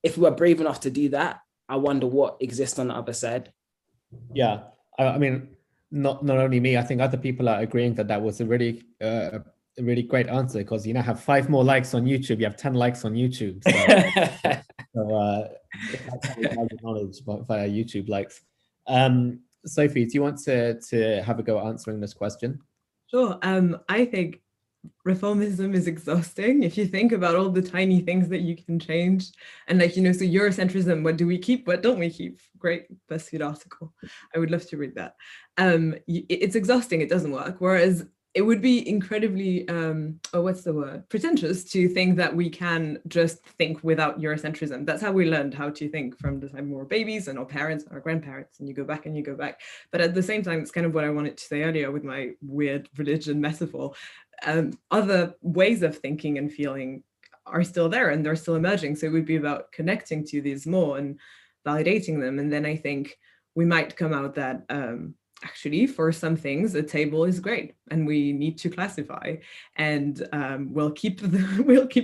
S5: If we are brave enough to do that, I wonder what exists on the other side.
S2: Yeah, I mean, not only me, I think other people are agreeing that was a really great answer, because you now have 5 more likes on YouTube. You have 10 likes on YouTube. So, knowledge via YouTube likes. Sophie, do you want to have a go at answering this question?
S3: Sure. I think reformism is exhausting if you think about all the tiny things that you can change. And, like, so Eurocentrism, what do we keep? What don't we keep? Great BuzzFeed article. I would love to read that. It's exhausting. It doesn't work. Whereas it would be incredibly, pretentious to think that we can just think without Eurocentrism. That's how we learned how to think from the time we were babies, and our parents, our grandparents, and you go back and you go back. But at the same time, it's kind of what I wanted to say earlier with my weird religion metaphor. Other ways of thinking and feeling are still there, and they're still emerging. So it would be about connecting to these more and validating them. And then I think we might come out that actually, for some things, a table is great, and we need to classify, and we'll keep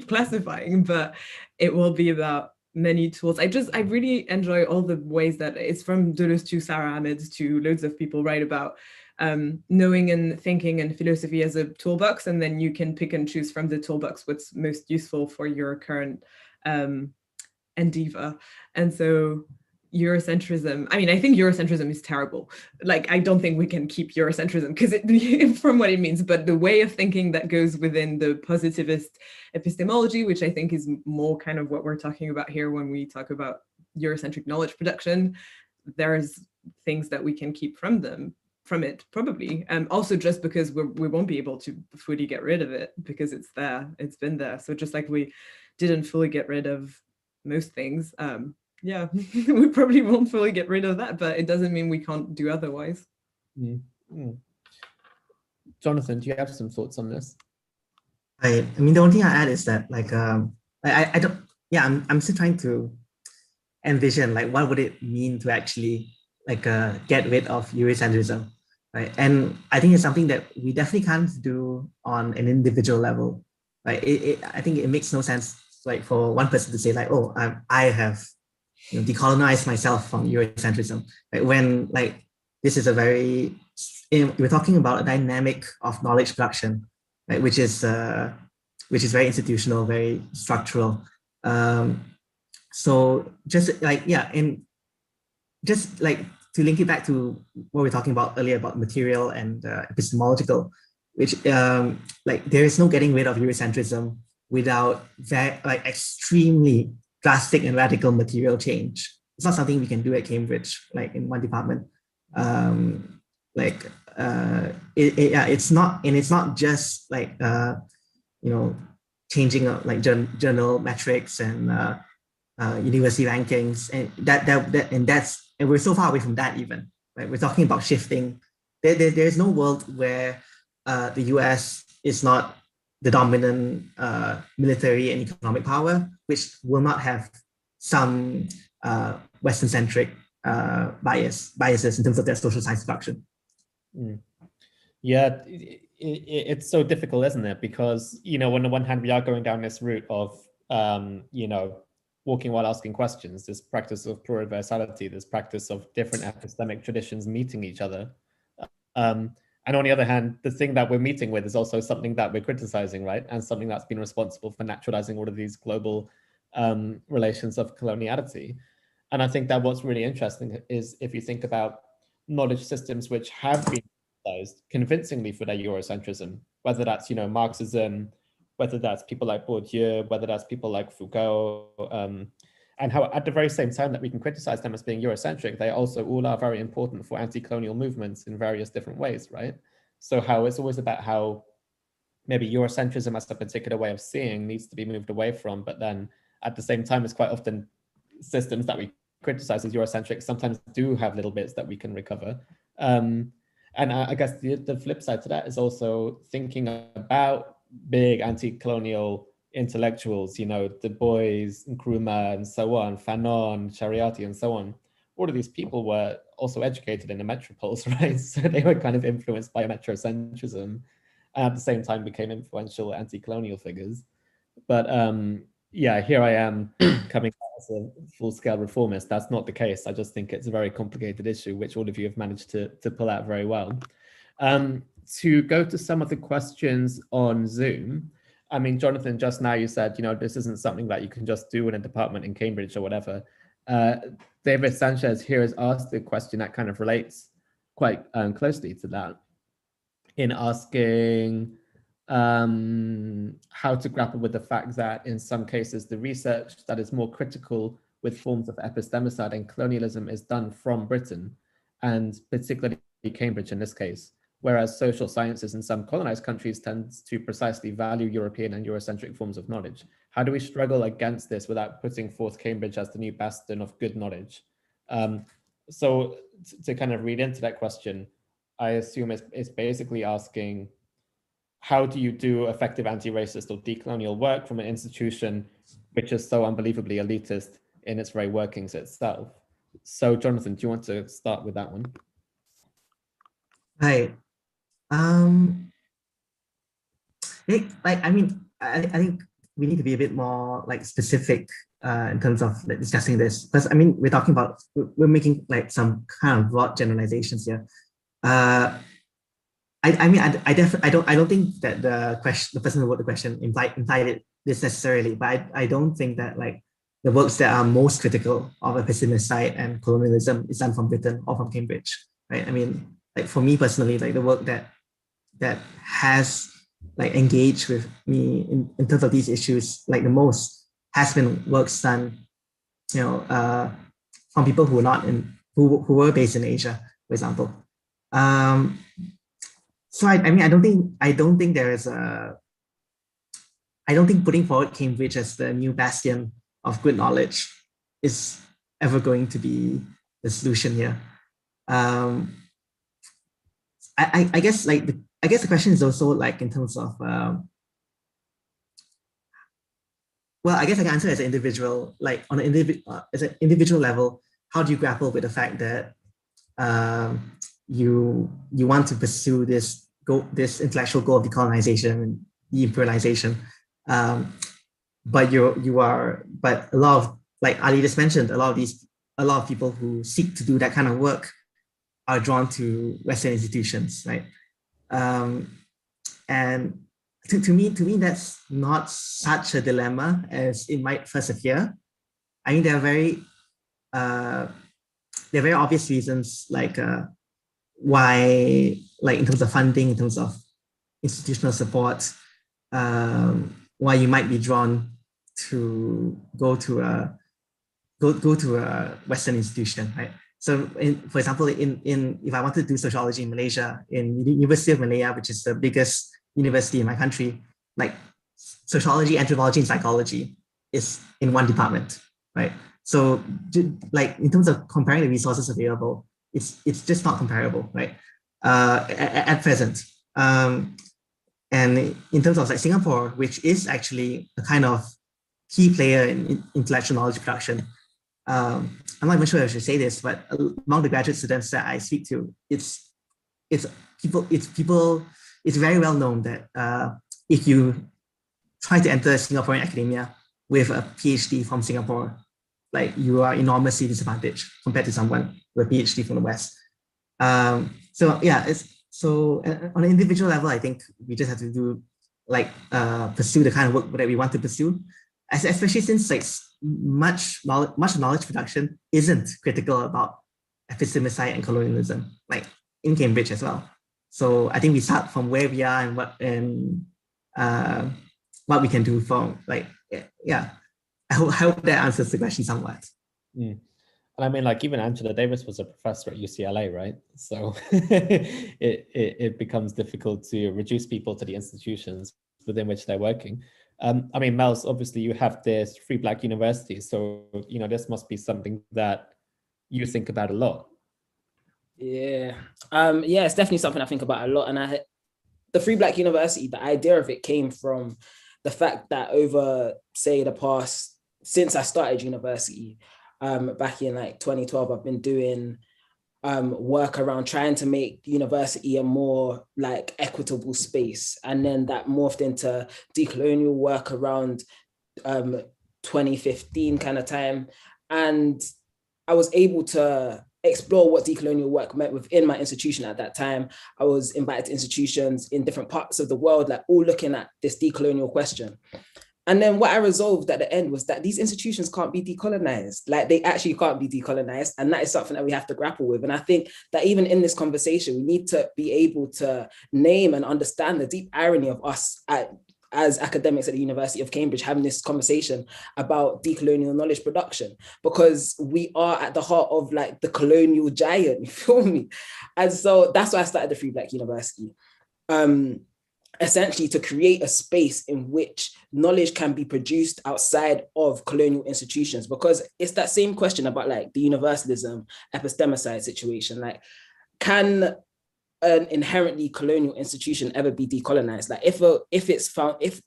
S3: classifying, but it will be about many tools. I really enjoy all the ways that it's from Deleuze to Sarah Ahmed to loads of people write about knowing and thinking and philosophy as a toolbox, and then you can pick and choose from the toolbox what's most useful for your current endeavor. And so Eurocentrism, I mean, I think Eurocentrism is terrible. Like, I don't think we can keep Eurocentrism because from what it means, but the way of thinking that goes within the positivist epistemology, which I think is more kind of what we're talking about here when we talk about Eurocentric knowledge production, there's things that we can keep from it, probably. Also just because we won't be able to fully get rid of it because it's there, it's been there. So just like we didn't fully get rid of most things, yeah, we probably won't fully get rid of that, but it doesn't mean we can't do otherwise.
S2: Jonathan, do you have some thoughts on this?
S4: I mean, the only thing I add is that, like, I don't, yeah, I'm still trying to envision like what would it mean to actually like get rid of Eurocentrism, right? And I think it's something that we definitely can't do on an individual level, right? I think it makes no sense like for one person to say like, oh, I have decolonized myself from Eurocentrism, right? When like this is a very, we're talking about a dynamic of knowledge production, right? Which is very institutional, very structural. So just like, yeah, and just like to link it back to what we were talking about earlier about material and epistemological, which like there is no getting rid of Eurocentrism without like extremely drastic and radical material change. It's not something we can do at Cambridge, like in one department. It's not, and it's not just like changing like journal metrics and university rankings, and we're so far away from that even. Right? We're talking about shifting. There's no world where the US is not the dominant military and economic power, which will not have some Western-centric biases in terms of their social science production.
S2: Yeah, it's so difficult, isn't it? Because, on the one hand, we are going down this route of, walking while asking questions, this practice of pluriversality, this practice of different epistemic traditions meeting each other. And on the other hand, the thing that we're meeting with is also something that we're criticizing, right? And something that's been responsible for naturalizing all of these global relations of coloniality. And I think that what's really interesting is if you think about knowledge systems which have been criticized convincingly for their Eurocentrism, whether that's, Marxism, whether that's people like Bourdieu, whether that's people like Foucault, and how at the very same time that we can criticize them as being Eurocentric, they also all are very important for anti-colonial movements in various different ways, right? So how it's always about how maybe Eurocentrism as a particular way of seeing needs to be moved away from, but then at the same time, it's quite often systems that we criticize as Eurocentric sometimes do have little bits that we can recover. And I guess the flip side to that is also thinking about big anti-colonial intellectuals, Du Bois, Nkrumah, and so on, Fanon, Shariati, and so on. All of these people were also educated in the metropoles, right? So they were kind of influenced by metrocentrism, and at the same time became influential anti-colonial figures. But yeah, here I am coming out as a full-scale reformist. That's not the case. I just think it's a very complicated issue, which all of you have managed to pull out very well. To go to some of the questions on Zoom, I mean, Jonathan, just now you said, this isn't something that you can just do in a department in Cambridge or whatever. David Sanchez here has asked a question that kind of relates quite closely to that, in asking how to grapple with the fact that in some cases, the research that is more critical with forms of epistemicide and colonialism is done from Britain, and particularly Cambridge in this case, whereas social sciences in some colonized countries tends to precisely value European and Eurocentric forms of knowledge. How do we struggle against this without putting forth Cambridge as the new bastion of good knowledge? So to kind of read into that question, I assume it's basically asking, how do you do effective anti-racist or decolonial work from an institution which is so unbelievably elitist in its very workings itself? So Jonathan, do you want to start with that one?
S4: Right. I think we need to be a bit more like specific in terms of like, discussing this, because we're making like some kind of broad generalizations here. I don't think that the person who wrote the question implied it this necessarily, but I don't think that like the works that are most critical of epistemicide and colonialism is done from Britain or from Cambridge, right? I mean, like for me personally, like the work that has like engaged with me in terms of these issues, like the most has been works done, from people who were based in Asia, for example. So I don't think putting forward Cambridge as the new bastion of good knowledge is ever going to be the solution here. I guess the question is also like in terms of well, I guess I can answer as an individual, like on an individual level. How do you grapple with the fact that you want to pursue this intellectual goal of decolonization and de-imperialization, but but a lot of, like Ali just mentioned, a lot of people who seek to do that kind of work are drawn to Western institutions, right? And to me, that's not such a dilemma as it might first appear. I mean, there are very obvious reasons, like why, like in terms of funding, in terms of institutional support, why you might be drawn to go to a Western institution, right? So, for example, if I wanted to do sociology in Malaysia, in the University of Malaya, which is the biggest university in my country, like sociology, anthropology, and psychology is in one department, right? So, like in terms of comparing the resources available, it's just not comparable, right? At present, and in terms of like Singapore, which is actually a kind of key player in intellectual knowledge production. I'm not even sure if I should say this, but among the graduate students that I speak to, it's very well known that if you try to enter Singaporean academia with a PhD from Singapore, like you are enormously disadvantaged compared to someone with a PhD from the West. So yeah, so on an individual level, I think we just have to do like pursue the kind of work that we want to pursue, especially since like much knowledge production isn't critical about epistemicide and colonialism, like in Cambridge as well. So I think we start from where we are and what we can do from, like, yeah. I hope that answers the question somewhat.
S2: And I mean, like, even Angela Davis was a professor at UCLA, right? So it becomes difficult to reduce people to the institutions within which they're working. I mean, Melz, obviously you have this free Black university, so you know this must be something that you think about a lot.
S5: Yeah, it's definitely something I think about a lot. And the free Black university, the idea of it came from the fact that over, say, since I started university, back in like 2012, I've been doing work around trying to make university a more like equitable space. And then that morphed into decolonial work around 2015 kind of time. And I was able to explore what decolonial work meant within my institution at that time. I was invited to institutions in different parts of the world, like all looking at this decolonial question. And then what I resolved at the end was that these institutions can't be decolonized. Like they actually can't be decolonized. And that is something that we have to grapple with. And I think that even in this conversation, we need to be able to name and understand the deep irony of us as academics at the University of Cambridge having this conversation about decolonial knowledge production, because we are at the heart of like the colonial giant, you feel me? And so that's why I started the Free Black University. Essentially to create a space in which knowledge can be produced outside of colonial institutions, because it's that same question about like the universalism, epistemicide situation. Like, can an inherently colonial institution ever be decolonized? Like if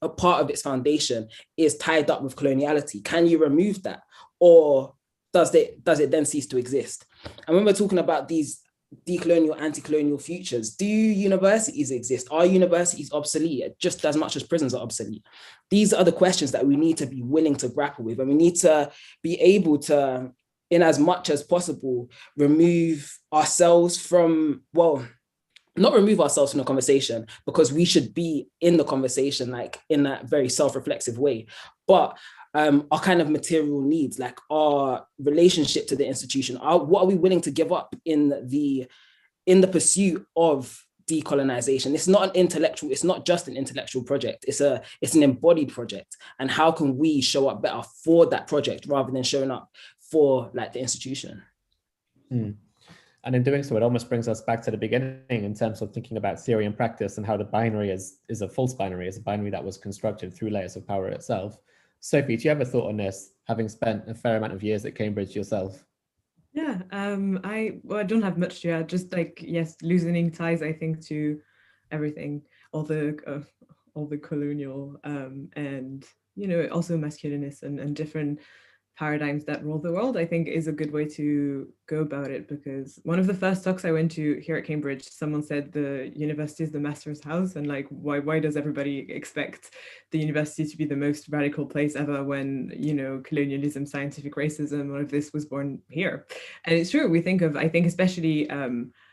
S5: a part of its foundation is tied up with coloniality, can you remove that? Or does it then cease to exist? And when we're talking about these decolonial, anti-colonial futures, do universities exist? Are universities obsolete just as much as prisons are obsolete? These are the questions that we need to be willing to grapple with, and we need to be able to, in as much as possible, remove ourselves from, well, not remove ourselves from the conversation, because we should be in the conversation, like in that very self-reflexive way, but our kind of material needs, like our relationship to the institution, what are we willing to give up in the pursuit of decolonization? It's not just an intellectual project, it's an embodied project. And how can we show up better for that project rather than showing up for like the institution?
S2: And in doing so, it almost brings us back to the beginning in terms of thinking about theory and practice, and how the binary is a false binary, is a binary that was constructed through layers of power itself. Sophie, do you have a thought on this, having spent a fair amount of years at Cambridge yourself?
S3: Yeah, I don't have much to add, just like, yes, loosening ties, I think, to everything, all the colonial and also masculinist and different paradigms that rule the world, I think is a good way to go about it. Because one of the first talks I went to here at Cambridge, someone said the university is the master's house, and like, why does everybody expect the university to be the most radical place ever when, colonialism, scientific racism, all of this was born here? And it's true. I think especially,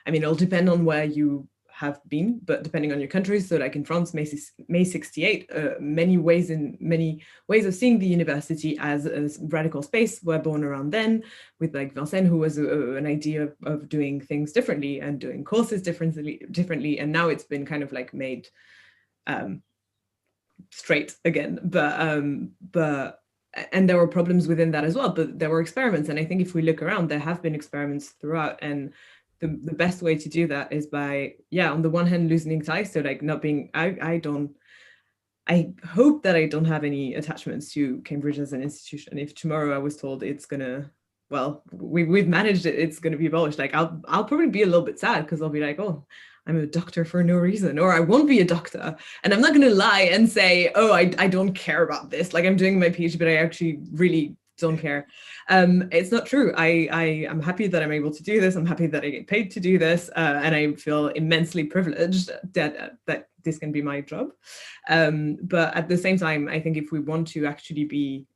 S3: it'll depend on where you have been, but depending on your countries. So like in France, May 68, many ways of seeing the university as a radical space were born around then, with like Vincennes, who was an idea of doing things differently and doing courses differently. And now it's been kind of like made straight again. But and there were problems within that as well, but there were experiments. And I think if we look around, there have been experiments throughout, and the best way to do that is by, on the one hand, loosening ties. So like not being, I hope that I don't have any attachments to Cambridge as an institution. If tomorrow I was told it's gonna, we've managed it, it's gonna be abolished, like I'll probably be a little bit sad, because I'll be like, oh, I'm a doctor for no reason, or I won't be a doctor. And I'm not gonna lie and say, oh, I don't care about this. Like I'm doing my PhD, but I actually really don't care. It's not true. I'm happy that I'm able to do this. I'm happy that I get paid to do this. And I feel immensely privileged that this can be my job. But at the same time, I think if we want to actually be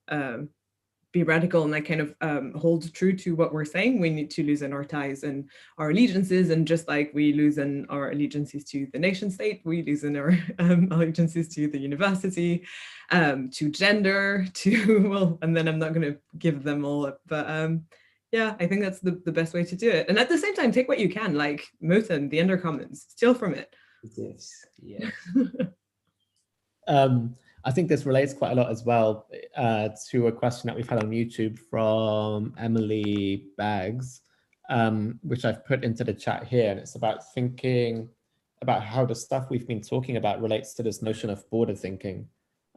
S3: radical and like kind of hold true to what we're saying, we need to loosen our ties and our allegiances. And just like we loosen our allegiances to the nation state, we loosen our allegiances to the university, to gender, and then I'm not going to give them all up. But I think that's the best way to do it. And at the same time, take what you can, like Moten, the Undercommons, steal from it.
S5: Yes, yeah.
S2: I think this relates quite a lot as well to a question that we've had on YouTube from Emily Baggs, which I've put into the chat here. And it's about thinking about how the stuff we've been talking about relates to this notion of border thinking,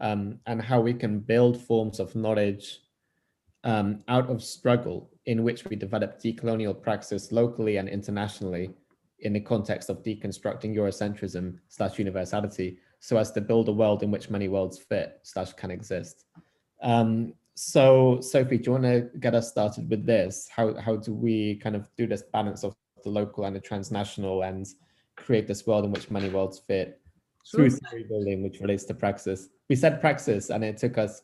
S2: and how we can build forms of knowledge out of struggle in which we develop decolonial praxis locally and internationally in the context of deconstructing Eurocentrism / universality, so as to build a world in which many worlds fit / can exist. So Sophie, do you want to get us started with this? How do we kind of do this balance of the local and the transnational and create this world in which many worlds fit through theory building, which relates to praxis? We said praxis and it took us,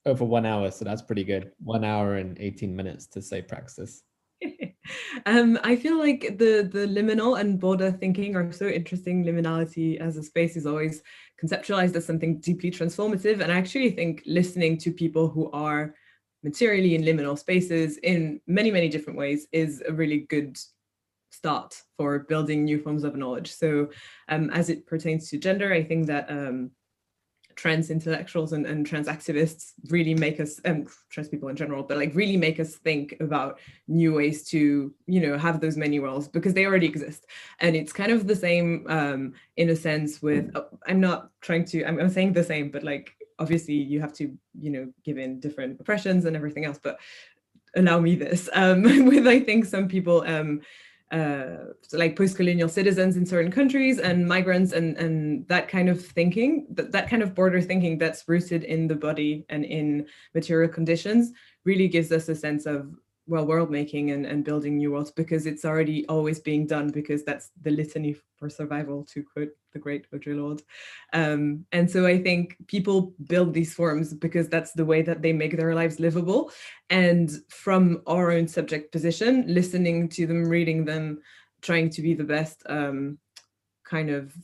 S2: over 1 hour, so that's pretty good. 1 hour and 18 minutes to say praxis.
S3: I feel like the liminal and border thinking are so interesting. Liminality as a space is always conceptualized as something deeply transformative. And I actually think listening to people who are materially in liminal spaces in many, many different ways is a really good start for building new forms of knowledge. So as it pertains to gender, I think that trans intellectuals and trans activists really make us, trans people in general, but like really make us think about new ways to, have those many roles, because they already exist. And it's kind of the same in a sense with, I'm saying the same, but like, obviously you have to, give in different oppressions and everything else, but allow me this, with, I think some people, so like post-colonial citizens in certain countries and migrants and that kind of thinking, that kind of border thinking that's rooted in the body and in material conditions really gives us a sense of, world making and building new worlds, because it's already always being done, because that's the litany for survival, to quote the great Audre Lorde. And so I think people build these forms because that's the way that they make their lives livable. And from our own subject position, listening to them, reading them, trying to be the best kind of,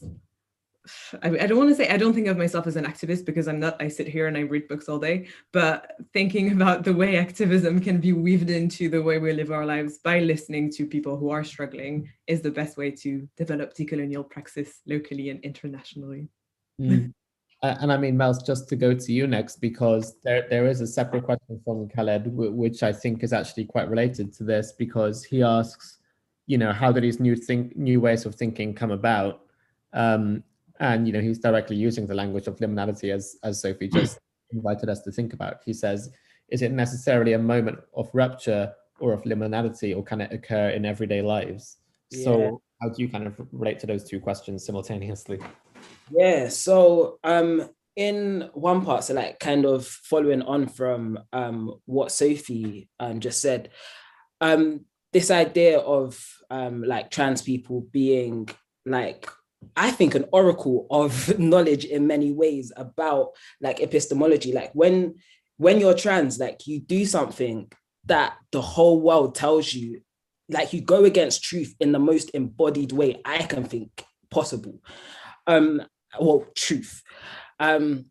S3: I don't want to say, I don't think of myself as an activist, because I'm not. I sit here and I read books all day, but thinking about the way activism can be weaved into the way we live our lives by listening to people who are struggling is the best way to develop decolonial praxis locally and internationally.
S2: And I mean, Melz, just to go to you next, because there is a separate question from Khaled, which I think is actually quite related to this, because he asks, how do these new ways of thinking come about? And he's directly using the language of liminality as Sophie just invited us to think about. He says, is it necessarily a moment of rupture or of liminality, or can it occur in everyday lives? Yeah. So how do you kind of relate to those two questions simultaneously?
S5: Yeah, so in one part, so like kind of following on from what Sophie just said, this idea of like trans people being like, I think, an oracle of knowledge in many ways about like epistemology. Like when you're trans, like you do something that the whole world tells you, like you go against truth in the most embodied way I can think possible. Truth. And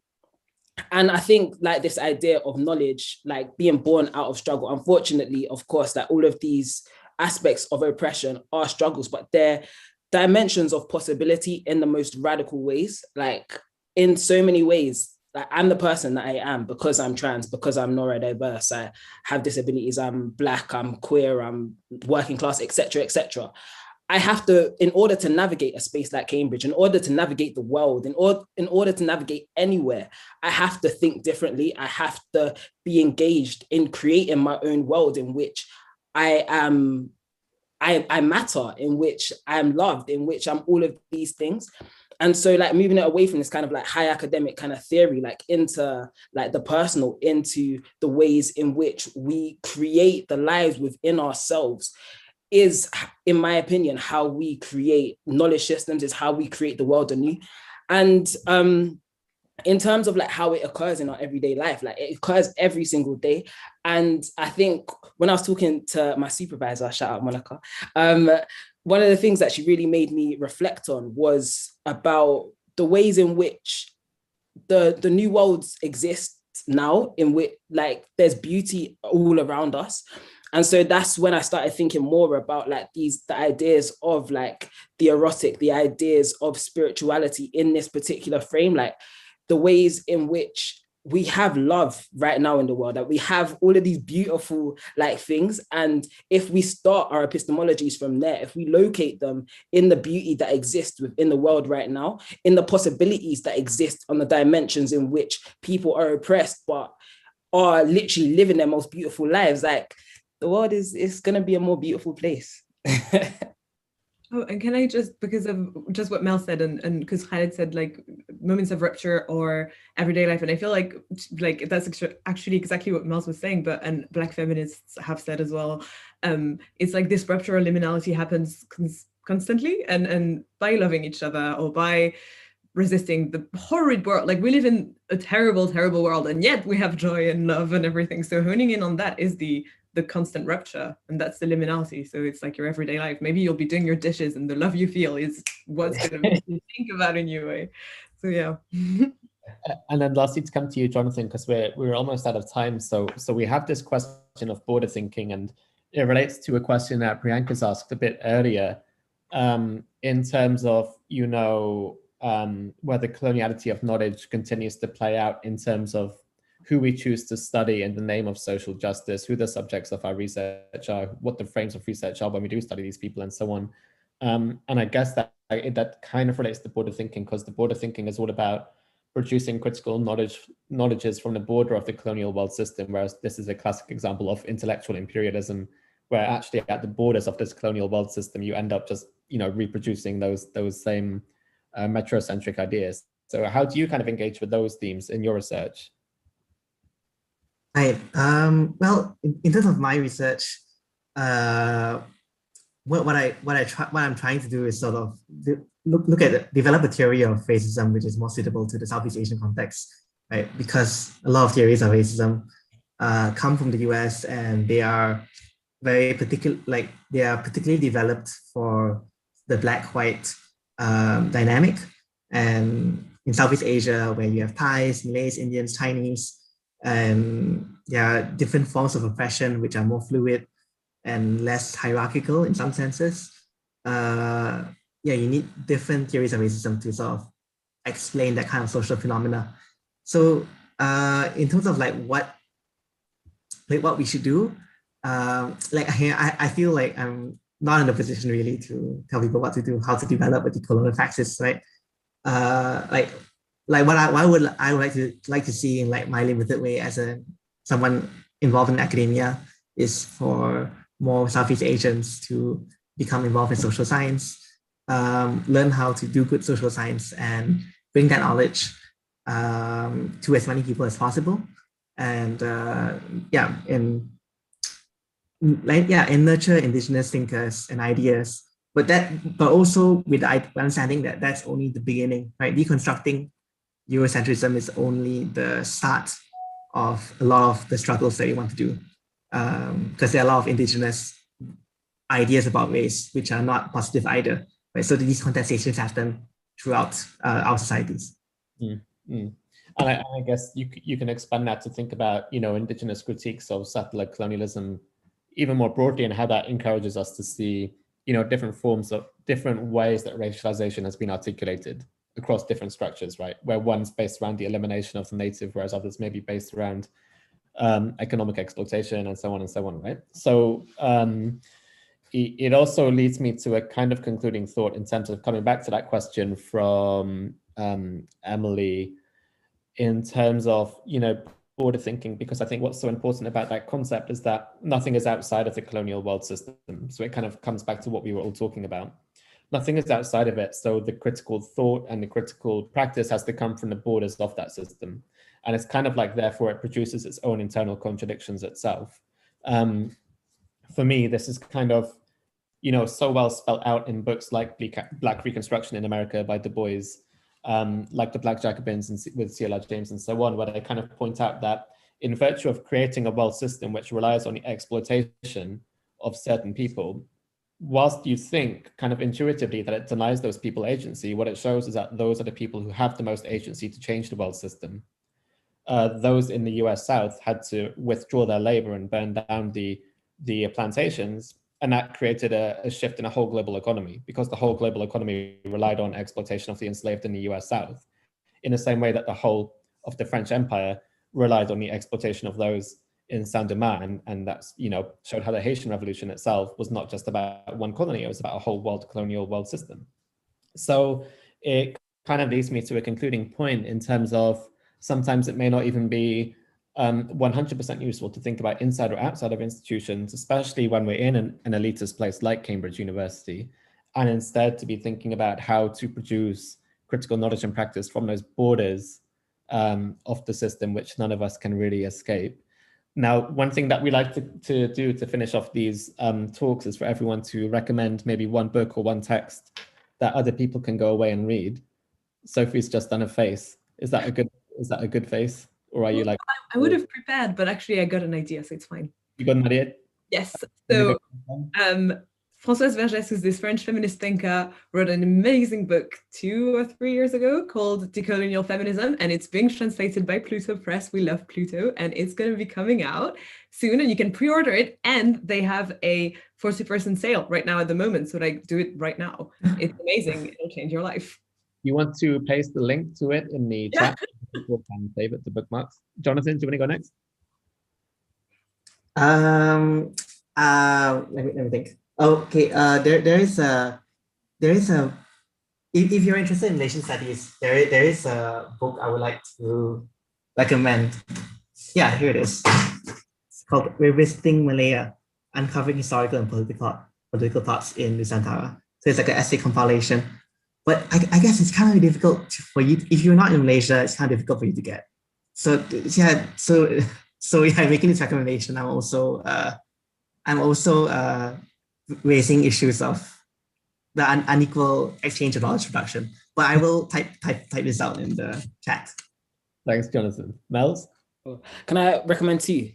S5: I think like this idea of knowledge, like being born out of struggle, unfortunately, of course, that all of these aspects of oppression are struggles, but they're dimensions of possibility in the most radical ways. Like in so many ways, like I'm the person that I am because I'm trans, because I'm neurodiverse, I have disabilities, I'm Black, I'm queer, I'm working class, etc., etc. I have to, in order to navigate a space like Cambridge, in order to navigate the world, in order to navigate anywhere, I have to think differently. I have to be engaged in creating my own world in which I matter, in which I am loved, in which I'm all of these things. And so like moving it away from this kind of like high academic kind of theory, like into like the personal, into the ways in which we create the lives within ourselves, is, in my opinion, how we create knowledge systems, is how we create the world anew. And in terms of like how it occurs in our everyday life, like it occurs every single day. And I think when I was talking to my supervisor, shout out Monica, one of the things that she really made me reflect on was about the ways in which the new worlds exist now, in which like there's beauty all around us. And so that's when I started thinking more about like the ideas of like the erotic, the ideas of spirituality in this particular frame, like the ways in which we have love right now in the world, that we have all of these beautiful like things. And if we start our epistemologies from there, if we locate them in the beauty that exists within the world right now, in the possibilities that exist on the dimensions in which people are oppressed, but are literally living their most beautiful lives, like the world is going to be a more beautiful place.
S3: Oh, and can I just, because of just what Mel said, and because Khaled said like moments of rupture or everyday life, and I feel like that's actually exactly what Mel was saying, but and Black feminists have said as well. It's like this rupture or liminality happens constantly, and by loving each other or by resisting the horrid world, like we live in a terrible, terrible world, and yet we have joy and love and everything. So honing in on that is the constant rupture, and that's the liminality. So it's like your everyday life. Maybe you'll be doing your dishes and the love you feel is what's going to make you think about a new way. So yeah.
S2: And then lastly, to come to you, Jonathan, because we're almost out of time. So we have this question of border thinking, and it relates to a question that Priyanka's asked a bit earlier, in terms of, you know, where the coloniality of knowledge continues to play out in terms of who we choose to study in the name of social justice, who the subjects of our research are, what the frames of research are when we do study these people, and so on. And I guess that kind of relates to border thinking, because the border thinking is all about producing critical knowledges from the border of the colonial world system, whereas this is a classic example of intellectual imperialism, where actually at the borders of this colonial world system, you end up just, you know, reproducing those same metrocentric ideas. So how do you kind of engage with those themes in your research?
S4: Right. Well, in terms of my research, what I'm trying to do is sort of develop a theory of racism which is more suitable to the Southeast Asian context, right? Because a lot of theories of racism come from the US, and they are very particular, like they are particularly developed for the Black-white dynamic. And in Southeast Asia, where you have Thais, Malays, Indians, Chinese, and there are different forms of oppression which are more fluid and less hierarchical in some senses. Yeah, you need different theories of racism to sort of explain that kind of social phenomena. So in terms of like what we should do, like I feel like I'm not in a position really to tell people what to do, how to develop a decolonial praxis, right? Like what I would like to see in like my limited way as someone involved in academia is for more Southeast Asians to become involved in social science, learn how to do good social science and bring that knowledge to as many people as possible, and nurture indigenous thinkers and ideas. But also with the understanding that that's only the beginning, right? Deconstructing Eurocentrism is only the start of a lot of the struggles that we want to do, because there are a lot of indigenous ideas about race which are not positive either, right? So these contestations happen throughout our societies.
S2: And I guess you can expand that to think about, indigenous critiques of settler colonialism even more broadly, and how that encourages us to see, different ways that racialization has been articulated across different structures, right? Where one's based around the elimination of the native, whereas others may be based around economic exploitation and so on, right? So it also leads me to a kind of concluding thought in terms of coming back to that question from Emily, in terms of, border thinking, because I think what's so important about that concept is that nothing is outside of the colonial world system. So it kind of comes back to what we were all talking about. Nothing is outside of it. So the critical thought and the critical practice has to come from the borders of that system. And it's kind of like, therefore, it produces its own internal contradictions itself. For me, this is kind of, so well spelled out in books like Black Reconstruction in America by Du Bois, like the Black Jacobins with C.L.R. James and so on, where they kind of point out that in virtue of creating a world system which relies on the exploitation of certain people, whilst you think kind of intuitively that it denies those people agency, what it shows is that those are the people who have the most agency to change the world system. Those in the US South had to withdraw their labor and burn down the plantations, and that created a shift in a whole global economy, because the whole global economy relied on exploitation of the enslaved in the US South, in the same way that the whole of the French Empire relied on the exploitation of those in Saint-Domingue, and that's, showed how the Haitian Revolution itself was not just about one colony, it was about a whole colonial world system. So it kind of leads me to a concluding point in terms of sometimes it may not even be 100% useful to think about inside or outside of institutions, especially when we're in an elitist place like Cambridge University, and instead to be thinking about how to produce critical knowledge and practice from those borders of the system, which none of us can really escape. Now, one thing that we like to do to finish off these talks is for everyone to recommend maybe one book or one text that other people can go away and read. Sophie's just done a face. Is that a good face? Or are you like...
S3: I would have prepared, but actually I got an idea, so it's fine.
S2: You got an idea?
S3: Yes. So Françoise Vergès, who's this French feminist thinker, wrote an amazing book 2 or 3 years ago called Decolonial Feminism, and it's being translated by Pluto Press. We love Pluto, and it's going to be coming out soon, and you can pre-order it, and they have a 40% sale right now at the moment, so like do it right now. It's amazing. It'll change your life.
S2: You want to paste the link to it in the chat? People can save it to bookmarks. Jonathan, do you want to go next?
S4: Let me think. Okay, there is a if you're interested in Malaysian studies, there is a book I would like to recommend. Yeah, here it is. It's called Revisiting Malaya: Uncovering Historical and Political Thoughts in Nusantara. So it's like an essay compilation. But I guess it's kind of difficult for you, if you're not in Malaysia, it's kind of difficult for you to get. So yeah, making this recommendation, I'm also raising issues of the unequal exchange of knowledge production. But I will type this out in the chat.
S2: Thanks, Jonathan. Melz?
S5: Can I recommend 2?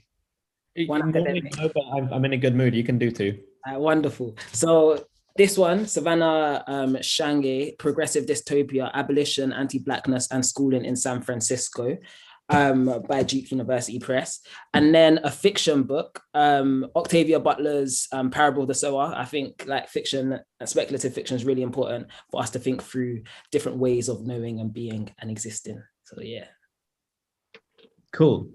S2: I'm in a good mood. You can do 2.
S5: Wonderful. So this one, Savannah Shange, Progressive Dystopia, Abolition, Anti-Blackness and Schooling in San Francisco, by Duke University Press. And then a fiction book, Octavia Butler's Parable of the Sower. I think like fiction and speculative fiction is really important for us to think through different ways of knowing and being and existing. So yeah.
S2: Cool.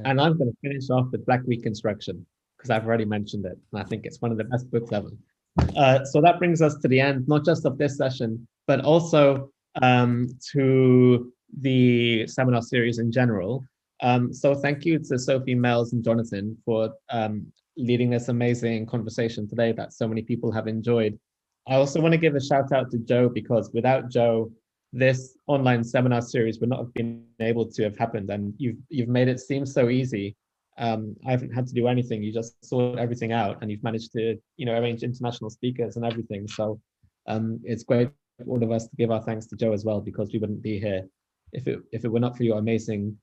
S2: And I'm going to finish off with Black Reconstruction, because I've already mentioned it, and I think it's one of the best books ever. So that brings us to the end, not just of this session, but also to the seminar series in general. So thank you to Sophie, Melz, and Jonathan for leading this amazing conversation today that so many people have enjoyed. I also want to give a shout out to Joe, because without Joe, this online seminar series would not have been able to have happened. And you've made it seem so easy. I haven't had to do anything. You just sort everything out, and you've managed to, arrange international speakers and everything. So it's great for all of us to give our thanks to Joe as well, because we wouldn't be here if it were not for your amazing